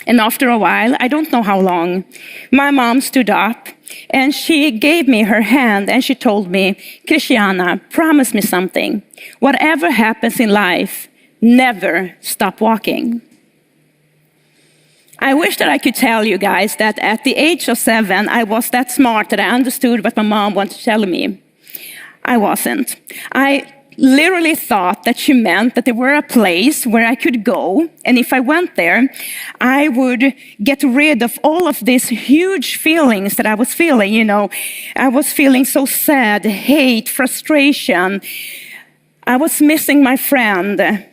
And after a while, I don't know how long, my mom stood up, and she gave me her hand, and she told me, "Christiana, promise me something. Whatever happens in life, never stop walking." I wish that I could tell you guys that at the age of 7, I was that smart that I understood what my mom wanted to tell me. I wasn't. I literally thought that she meant that there were a place where I could go, and if I went there, I would get rid of all of these huge feelings that I was feeling, I was feeling so sad, hate, frustration. I was missing my friend.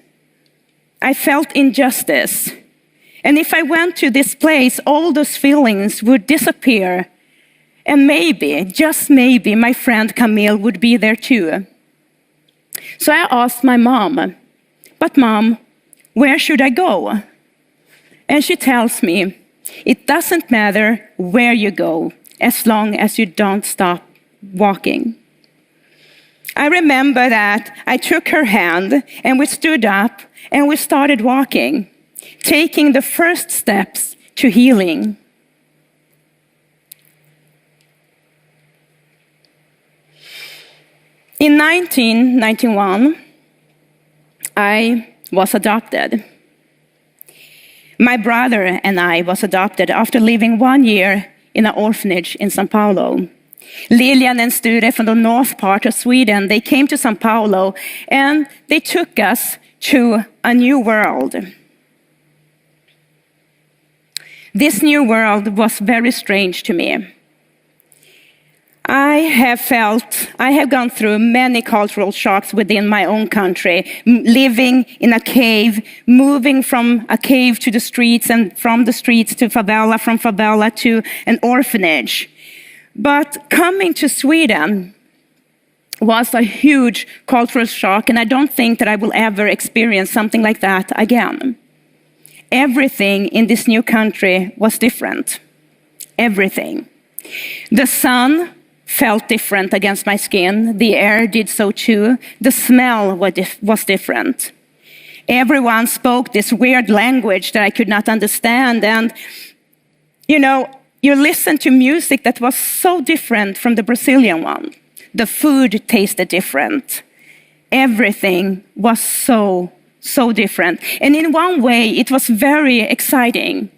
I felt injustice. And if I went to this place, all those feelings would disappear. And maybe, just maybe, my friend Camille would be there too. So I asked my mom, "But mom, where should I go?" And she tells me, "It doesn't matter where you go, as long as you don't stop walking." I remember that I took her hand and we stood up and we started walking, taking the first steps to healing. In 1991, I was adopted. My brother and I was adopted after living 1 year in an orphanage in São Paulo. Lilian and Sture from the north part of Sweden, they came to São Paulo and they took us to a new world. This new world was very strange to me. I have gone through many cultural shocks within my own country, living in a cave, moving from a cave to the streets and from the streets to favela, from favela to an orphanage. But coming to Sweden was a huge cultural shock, and I don't think that I will ever experience something like that again. Everything in this new country was different. Everything. The sun felt different against my skin. The air did so too. The smell was different. Everyone spoke this weird language that I could not understand. And, you listened to music that was so different from the Brazilian one. The food tasted different. Everything was so different. And in one way, it was very exciting.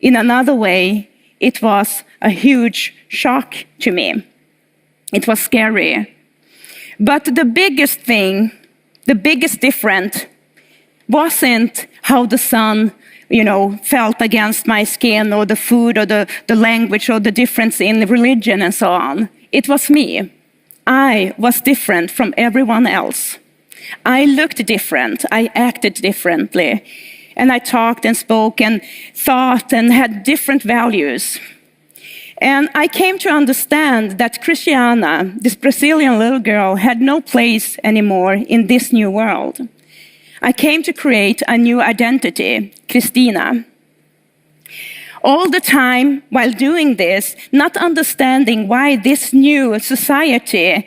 In another way, it was a huge shock to me. It was scary. But the biggest thing, the biggest difference wasn't how the sun, felt against my skin or the food or the language or the difference in religion and so on. It was me. I was different from everyone else. I looked different. I acted differently. And I talked and spoke and thought and had different values. And I came to understand that Christiana, this Brazilian little girl, had no place anymore in this new world. I came to create a new identity, Christina. All the time while doing this, not understanding why this new society,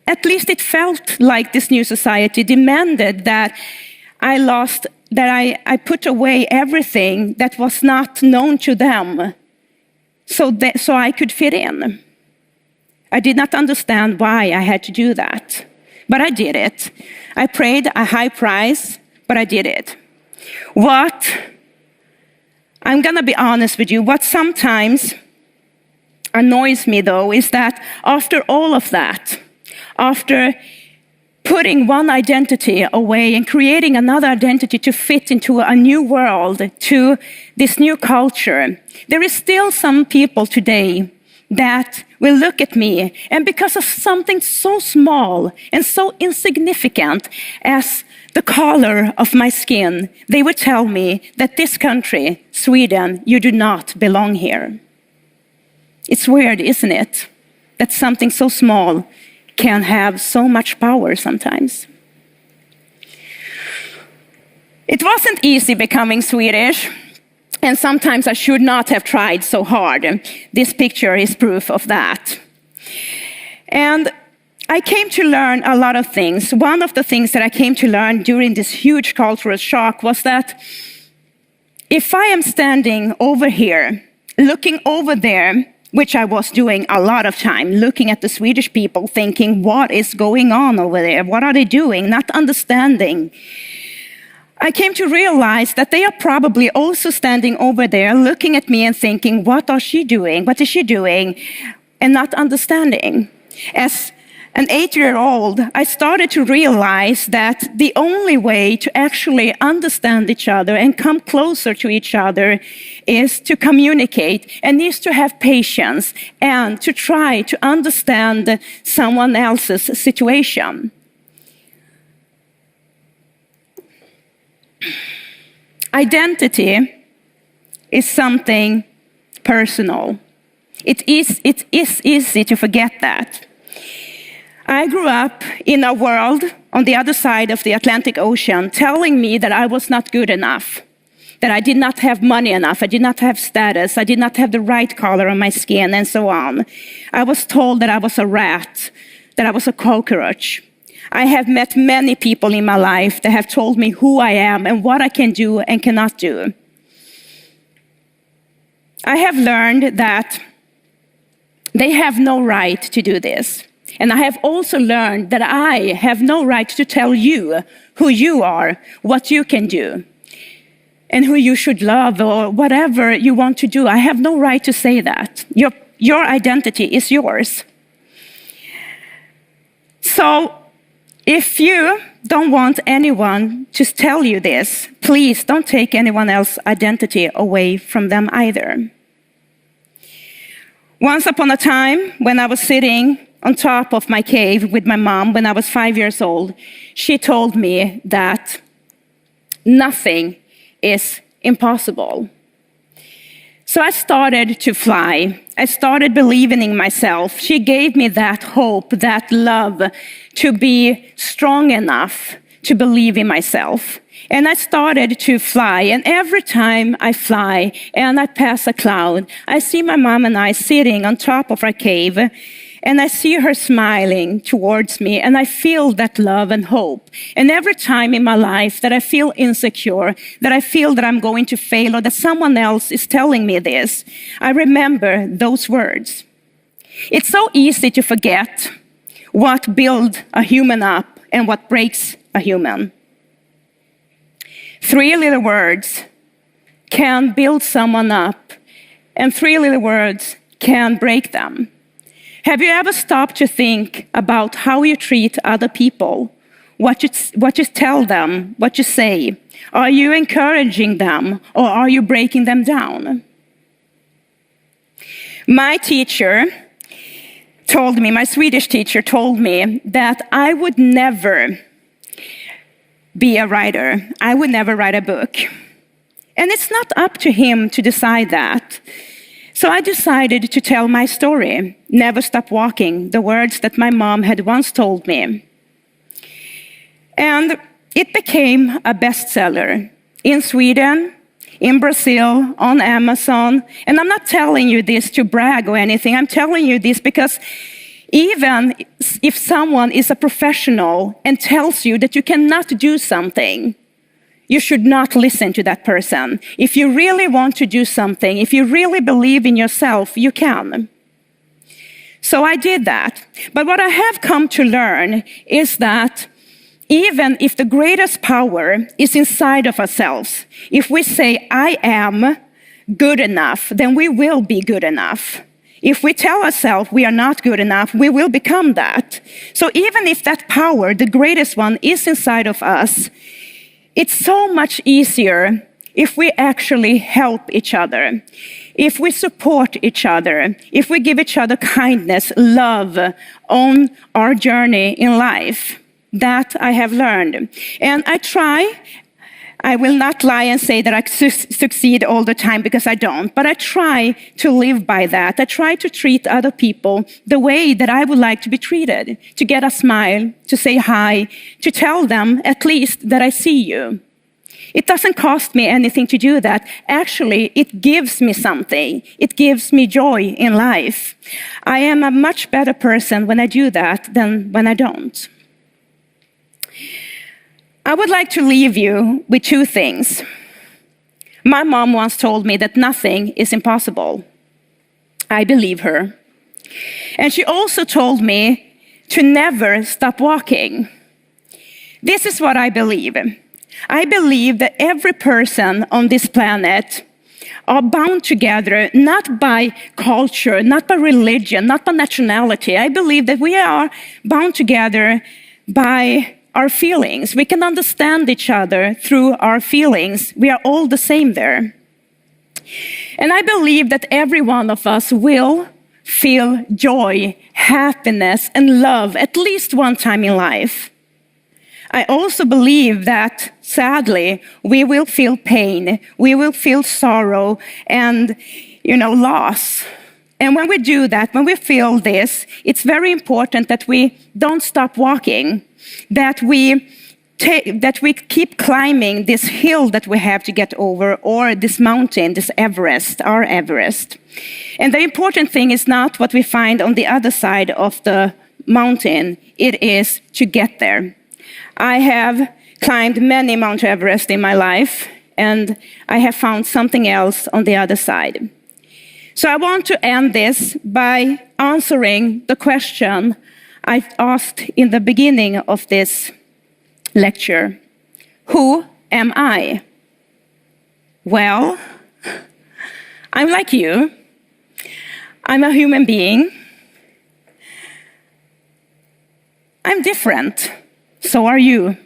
at least it felt like this new society demanded that I put away everything that was not known to them so I could fit in. I did not understand why I had to do that, but I did it. I paid a high price, but I did it. I'm gonna be honest with you, what sometimes annoys me though is that after all of that, after putting one identity away and creating another identity to fit into a new world, to this new culture, there is still some people today that will look at me, and because of something so small and so insignificant as the color of my skin, they would tell me that this country, Sweden, you do not belong here. It's weird, isn't it? That something so small can have so much power sometimes. It wasn't easy becoming Swedish, and sometimes I should not have tried so hard. This picture is proof of that. And I came to learn a lot of things. One of the things that I came to learn during this huge cultural shock was that if I am standing over here, looking over there, which I was doing a lot of time, looking at the Swedish people, thinking, what is going on over there? What are they doing? Not understanding. I came to realize that they are probably also standing over there, looking at me and thinking, what is she doing? And not understanding. As an 8-year-old, I started to realize that the only way to actually understand each other and come closer to each other is to communicate and is to have patience and to try to understand someone else's situation. Identity is something personal. It is easy to forget that. I grew up in a world on the other side of the Atlantic Ocean telling me that I was not good enough, that I did not have money enough, I did not have status, I did not have the right color on my skin, and so on. I was told that I was a rat, that I was a cockroach. I have met many people in my life that have told me who I am and what I can do and cannot do. I have learned that they have no right to do this. And I have also learned that I have no right to tell you who you are, what you can do, and who you should love or whatever you want to do. I have no right to say that. Your identity is yours. So if you don't want anyone to tell you this, please don't take anyone else's identity away from them either. Once upon a time, when I was sitting on top of my cave with my mom when I was 5 years old, she told me that nothing is impossible. So I started to fly. I started believing in myself. She gave me that hope, that love to be strong enough to believe in myself. And I started to fly. And every time I fly and I pass a cloud, I see my mom and I sitting on top of our cave. And I see her smiling towards me, and I feel that love and hope. And every time in my life that I feel insecure, that I feel that I'm going to fail, or that someone else is telling me this, I remember those words. It's so easy to forget what builds a human up and what breaks a human. 3 little words can build someone up, and 3 little words can break them. Have you ever stopped to think about how you treat other people? What you tell them, what you say? Are you encouraging them or are you breaking them down? My teacher told me, my Swedish teacher told me that I would never be a writer. I would never write a book. And it's not up to him to decide that. So I decided to tell my story, Never Stop Walking, the words that my mom had once told me. And it became a bestseller in Sweden, in Brazil, on Amazon. And I'm not telling you this to brag or anything. I'm telling you this because even if someone is a professional and tells you that you cannot do something, you should not listen to that person. If you really want to do something, if you really believe in yourself, you can. So I did that. But what I have come to learn is that even if the greatest power is inside of ourselves, if we say, I am good enough, then we will be good enough. If we tell ourselves we are not good enough, we will become that. So even if that power, the greatest one, is inside of us, it's so much easier if we actually help each other, if we support each other, if we give each other kindness, love on our journey in life. That I have learned. And I will not lie and say that I succeed all the time because I don't, but I try to live by that. I try to treat other people the way that I would like to be treated, to get a smile, to say hi, to tell them at least that I see you. It doesn't cost me anything to do that. Actually, it gives me something. It gives me joy in life. I am a much better person when I do that than when I don't. I would like to leave you with 2 things. My mom once told me that nothing is impossible. I believe her. And she also told me to never stop walking. This is what I believe. I believe that every person on this planet are bound together not by culture, not by religion, not by nationality. I believe that we are bound together by our feelings. We can understand each other through our feelings. We are all the same there. And I believe that every one of us will feel joy, happiness, and love at least one time in life. I also believe that, sadly, we will feel pain, we will feel sorrow and, loss. And when we do that, when we feel this, it's very important that we don't stop walking, that we keep climbing this hill that we have to get over, or this mountain, this Everest, our Everest. And the important thing is not what we find on the other side of the mountain, it is to get there. I have climbed many Mount Everest in my life, and I have found something else on the other side. So I want to end this by answering the question I asked in the beginning of this lecture. Who am I? Well, I'm like you. I'm a human being. I'm different. So are you.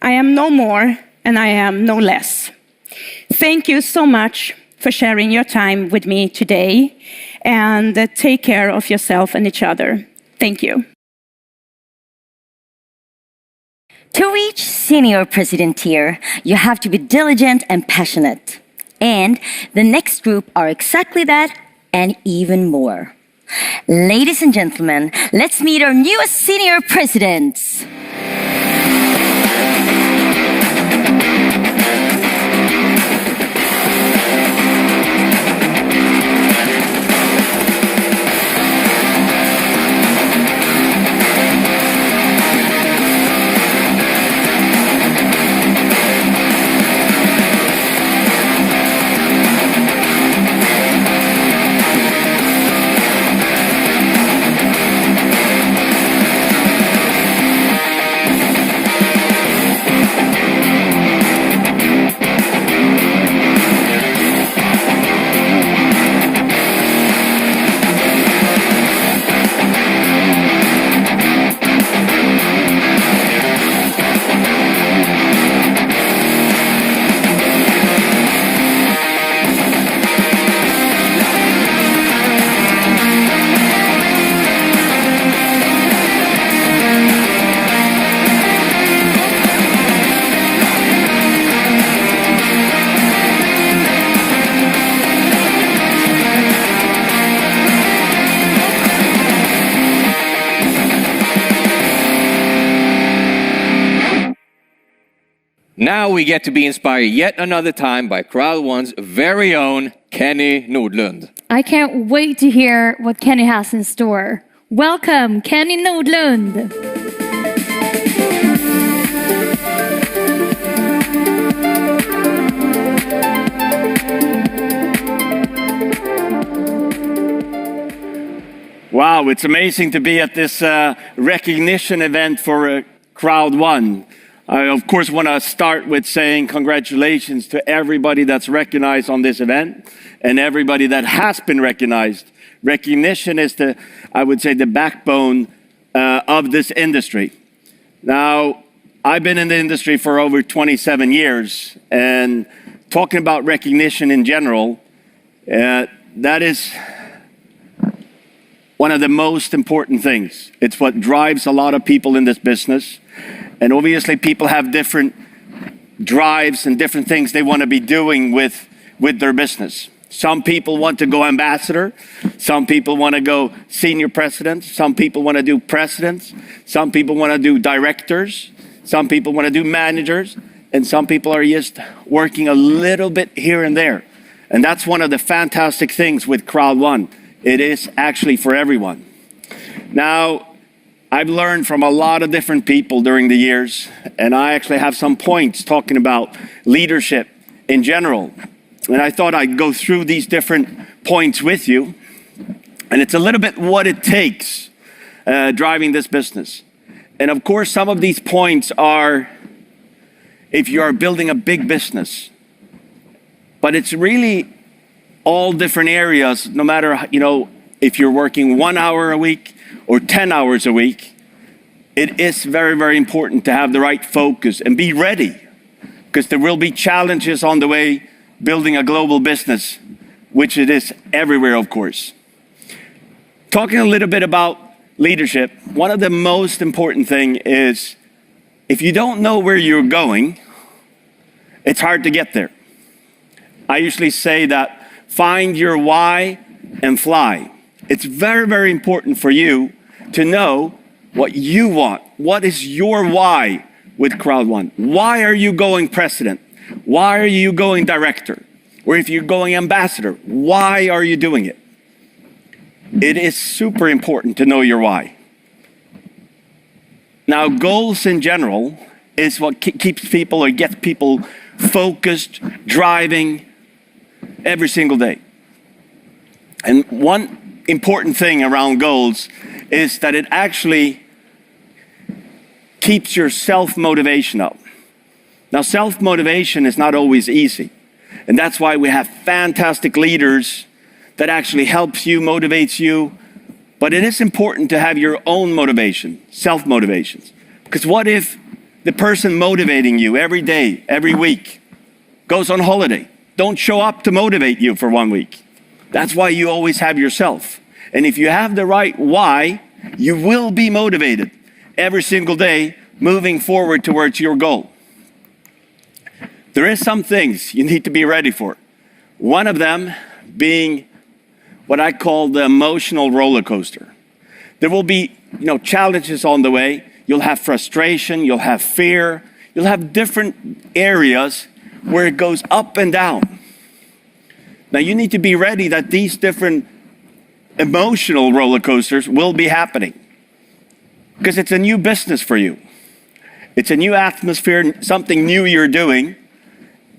I am no more and I am no less. Thank you so much for sharing your time with me today, and take care of yourself and each other. Thank you. To reach senior president tier, you have to be diligent and passionate. And the next group are exactly that and even more. Ladies and gentlemen, let's meet our newest senior presidents. Now we get to be inspired yet another time by Crowd One's very own Kenny Nordlund. I can't wait to hear what Kenny has in store. Welcome, Kenny Nordlund. Wow, it's amazing to be at this recognition event for Crowd One. I, of course, want to start with saying congratulations to everybody that's recognized on this event and everybody that has been recognized. Recognition is I would say, the backbone of this industry. Now, I've been in the industry for over 27 years, and talking about recognition in general, that is one of the most important things. It's what drives a lot of people in this business. And obviously people have different drives and different things they want to be doing with their business. Some people want to go ambassador. Some people want to go senior president. Some people want to do presidents. Some people want to do directors. Some people want to do managers. And some people are just working a little bit here and there. And that's one of the fantastic things with Crowd One. It is actually for everyone. Now, I've learned from a lot of different people during the years, and I actually have some points talking about leadership in general. And I thought I'd go through these different points with you. And it's a little bit what it takes driving this business. And of course, some of these points are if you are building a big business. But it's really all different areas, no matter, if you're working 1 hour a week or 10 hours a week, it is very, very important to have the right focus and be ready, because there will be challenges on the way building a global business, which it is everywhere, of course. Talking a little bit about leadership, one of the most important thing is if you don't know where you're going, it's hard to get there. I usually say that find your why and fly. It's very, very important for you to know what you want. What is your why with Crowd1? Why are you going president? Why are you going director? Or if you're going ambassador, why are you doing it? It is super important to know your why. Now, goals in general is what keeps people or gets people focused, driving every single day. And one important thing around goals is that it actually keeps your self-motivation up. Now, self-motivation is not always easy. And that's why we have fantastic leaders that actually helps you, motivates you. But it is important to have your own motivation, self-motivations. Because what if the person motivating you every day, every week, goes on holiday, don't show up to motivate you for 1 week? That's why you always have yourself. And if you have the right why, you will be motivated every single day moving forward towards your goal. There is some things you need to be ready for. One of them being what I call the emotional roller coaster. There will be, challenges on the way. You'll have frustration, you'll have fear, you'll have different areas where it goes up and down. Now you need to be ready that these different emotional roller coasters will be happening. Because it's a new business for you. It's a new atmosphere, something new you're doing,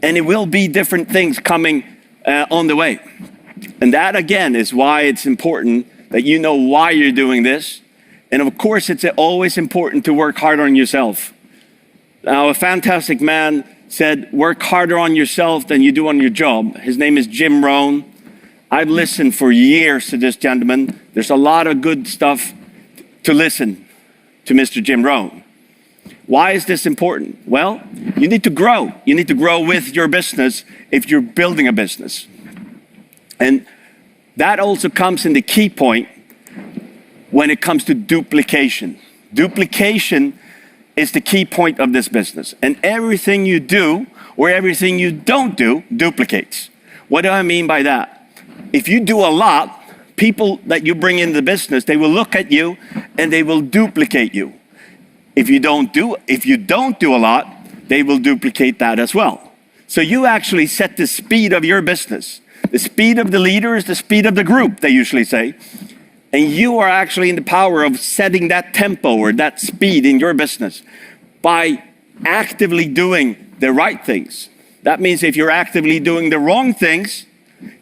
and it will be different things coming on the way. And that again is why it's important that you know why you're doing this. And of course, it's always important to work hard on yourself. Now, a fantastic man said, work harder on yourself than you do on your job. His name is Jim Rohn. I've listened for years to this gentleman. There's a lot of good stuff to listen to Mr. Jim Rohn. Why is this important? Well, you need to grow. You need to grow with your business if you're building a business. And that also comes in the key point when it comes to duplication. Duplication is the key point of this business. And everything you do or everything you don't do duplicates. What do I mean by that? If you do a lot, people that you bring into the business, they will look at you and they will duplicate you. If you don't do a lot, they will duplicate that as well. So you actually set the speed of your business. The speed of the leader is the speed of the group, they usually say. And you are actually in the power of setting that tempo or that speed in your business by actively doing the right things. That means if you're actively doing the wrong things,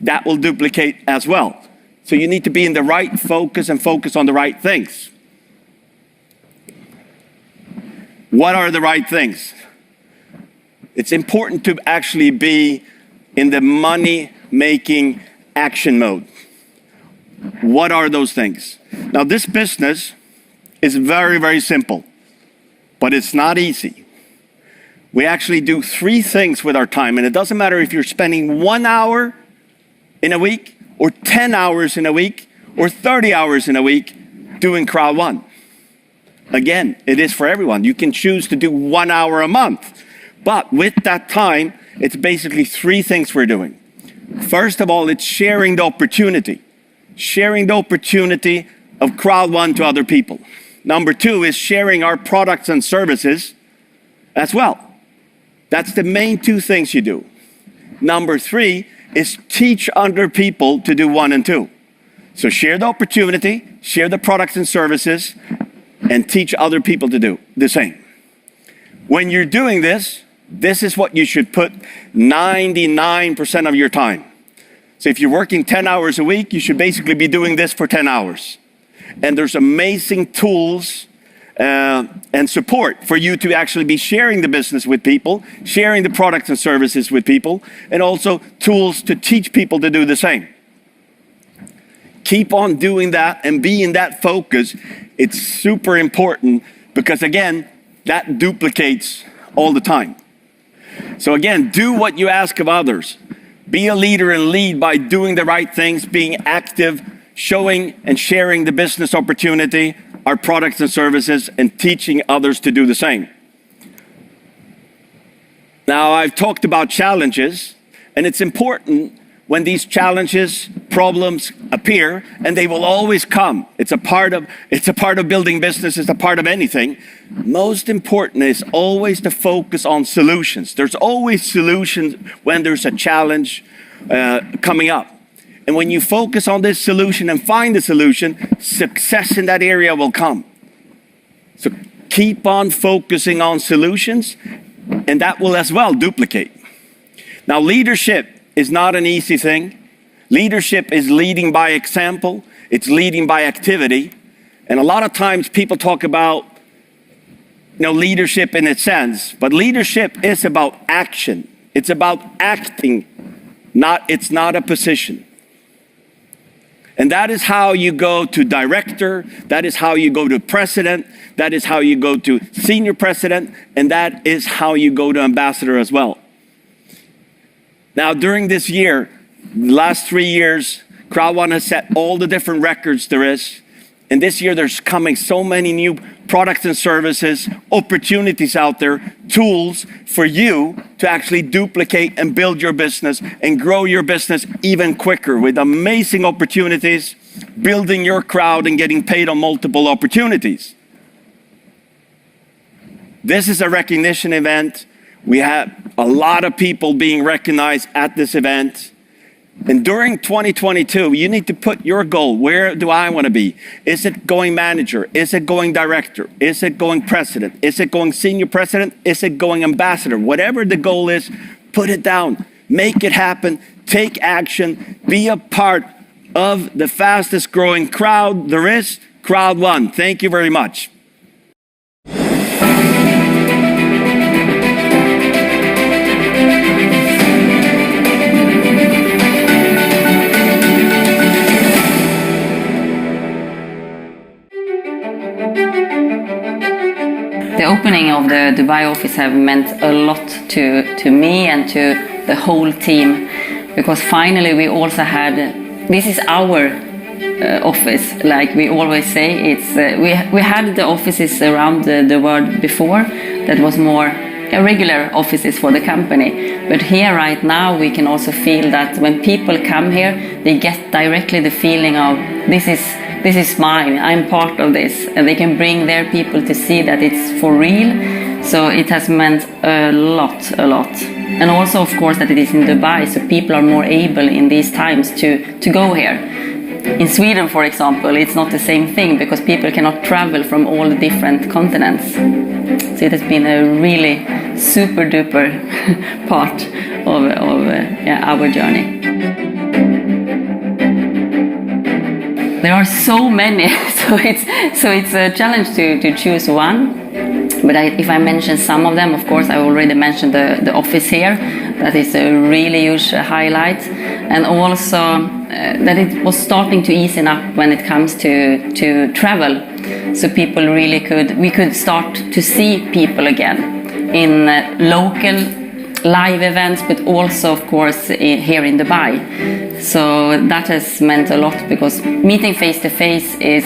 that will duplicate as well. So you need to be in the right focus and focus on the right things. What are the right things? It's important to actually be in the money-making action mode. What are those things? Now, this business is very, very simple, but it's not easy. We actually do 3 things with our time, and it doesn't matter if you're spending 1 hour in a week, or 10 hours in a week, or 30 hours in a week doing Crowd1. Again, it is for everyone. You can choose to do 1 hour a month, but with that time, it's basically 3 things we're doing. First of all, it's sharing the opportunity. Sharing the opportunity of Crowd1 to other people. Number 2 is sharing our products and services as well. That's the main 2 things you do. Number 3 is teach other people to do 1 and 2. So share the opportunity, share the products and services, and teach other people to do the same. When you're doing this, this is what you should put 99% of your time. So if you're working 10 hours a week, you should basically be doing this for 10 hours. And there's amazing tools and support for you to actually be sharing the business with people, sharing the products and services with people, and also tools to teach people to do the same. Keep on doing that and be in that focus. It's super important because, again, that duplicates all the time. So again, do what you ask of others. Be a leader and lead by doing the right things, being active, showing and sharing the business opportunity, our products and services, and teaching others to do the same. Now, I've talked about challenges, and it's important when these challenges, problems appear, and they will always come. It's a part of building business, it's a part of anything. Most important is always to focus on solutions. There's always solutions when there's a challenge coming up. And when you focus on this solution and find the solution, success in that area will come. So keep on focusing on solutions, and that will as well duplicate. Now, leadership is not an easy thing. Leadership is leading by example. It's leading by activity. And a lot of times people talk about leadership in its sense, but leadership is about action. It's about acting. It's not a position. And that is how you go to director, that is how you go to president, that is how you go to senior president, and that is how you go to ambassador as well. Now, during this year, the last 3 years, Crowd1 has set all the different records there is. And this year, there's coming so many new products and services, opportunities out there, tools for you to actually duplicate and build your business and grow your business even quicker with amazing opportunities, building your crowd and getting paid on multiple opportunities. This is a recognition event. We have a lot of people being recognized at this event. And during 2022, you need to put your goal. Where do I want to be? Is it going manager? Is it going director? Is it going president? Is it going senior president? Is it going ambassador? Whatever the goal is, put it down. Make it happen. Take action. Be a part of the fastest growing crowd there is, Crowd1. Thank you very much. The opening of the Dubai office have meant a lot to me and to the whole team, because finally we also had, this is our office, like we always say. It's we had the offices around the world before that was more regular offices for the company, but here right now we can also feel that when people come here, they get directly the feeling of this is mine, I'm part of this, and they can bring their people to see that it's for real. So it has meant a lot. And also, of course, that it is in Dubai, so people are more able in these times to go here. In Sweden, for example, it's not the same thing because people cannot travel from all the different continents. So it has been a really super duper part of our journey. There are so many, so it's a challenge to choose one. But if I mention some of them, of course, I already mentioned the office here. That is a really huge highlight. And also that it was starting to ease up when it comes to travel. So people we could start to see people again in local live events, but also, of course, here in Dubai. So that has meant a lot because meeting face to face is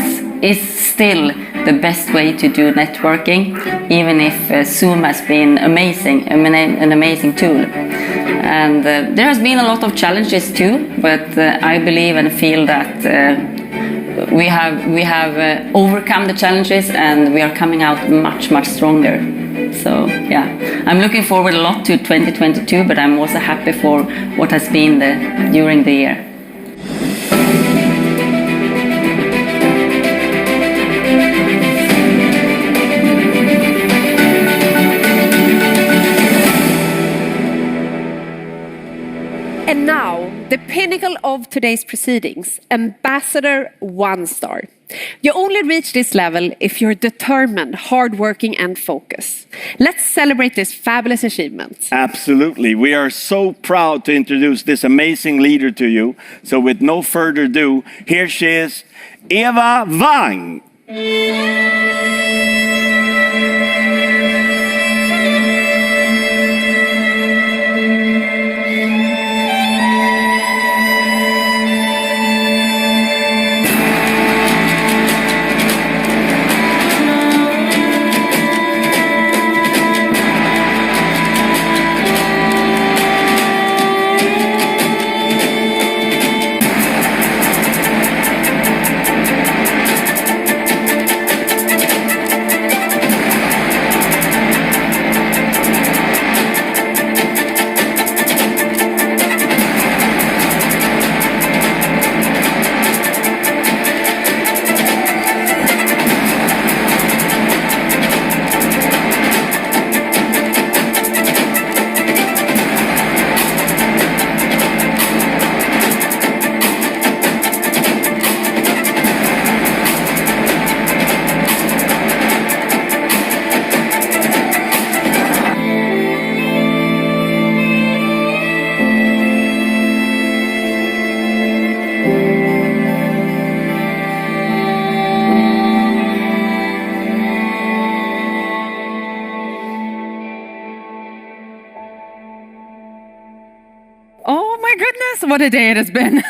still the best way to do networking, even if Zoom has been amazing, an amazing tool. And there has been a lot of challenges too, but I believe and feel that we have overcome the challenges and we are coming out much stronger. So yeah, I'm looking forward a lot to 2022, but I'm also happy for what has been during the year. And now, the pinnacle of today's proceedings, Ambassador 1 Star. You only reach this level if you're determined, hardworking, and focused. Let's celebrate this fabulous achievement. Absolutely. We are so proud to introduce this amazing leader to you. So with no further ado, here she is, Eva Wang. my goodness, what a day it has been.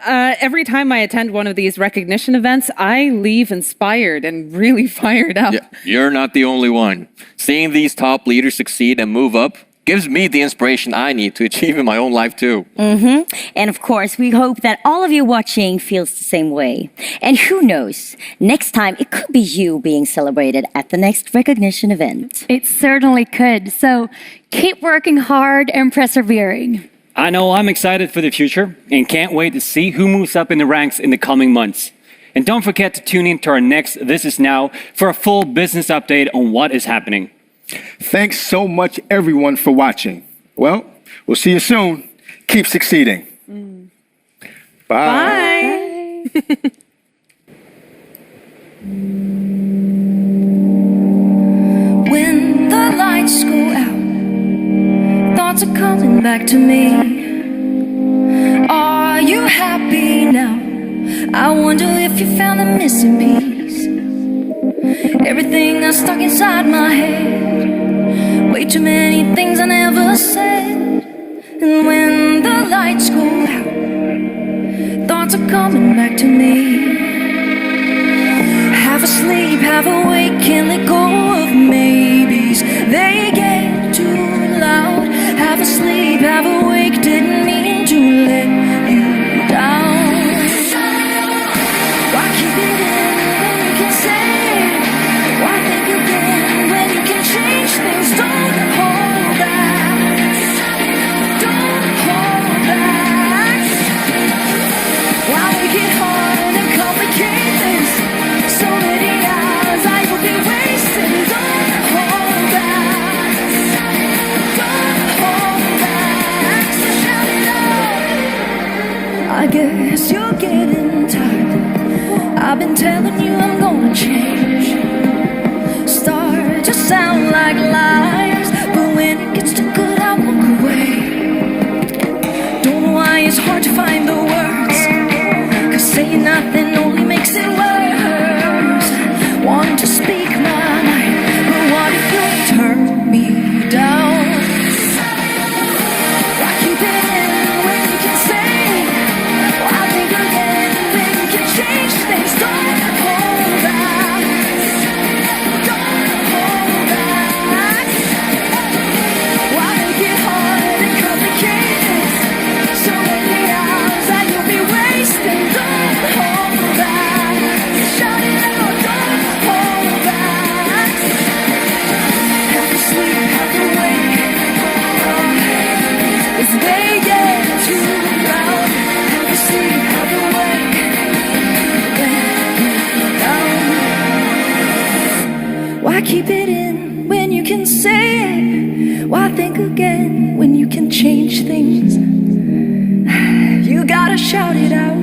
Every time I attend one of these recognition events, I leave inspired and really fired up. Yeah, you're not the only one. Seeing these top leaders succeed and move up gives me the inspiration I need to achieve in my own life too. And of course, we hope that all of you watching feels the same way. And who knows, next time it could be you being celebrated at the next recognition event. It certainly could. So keep working hard and persevering. I know I'm excited for the future and can't wait to see who moves up in the ranks in the coming months. And don't forget to tune in to our next This Is Now for a full business update on what is happening. Thanks so much, everyone, for watching. Well, we'll see you soon. Keep succeeding. Bye. When the lights go out, thoughts are coming back to me. Are you happy now? I wonder if you found the missing piece. Everything that's stuck inside my head, way too many things I never said. And when the lights go out, thoughts are coming back to me. Half asleep, half awake, can't let go of maybes. They get too loud. Half asleep, half awake, didn't mean to let you down. Why keep it in when you can say? Why think again when you can change things? Don't hold back. Don't hold back. Why make it hard and complicate this? So many hours I will be wasting. Don't hold back. Don't hold back. So shout it out. I guess you're getting tired. I've been telling you I'm gonna change. Start to sound like lies, but when it gets too good I walk away. Don't know why it's hard to find the words, 'cause saying nothing only makes it worse. Want to speak my mind, but what if you turn me down? Why keep it in when you can say? Why think again when you can change things? Don't hold back. Don't hold back. Why make it hard and complicate this? So many hours that you'll be wasting. Don't hold back. Shout it out. Don't hold back. Half asleep, half awake. It's they get too loud. Half asleep, half awake. Why keep it in when you can say it? Why think again when you can change things? You gotta shout it out.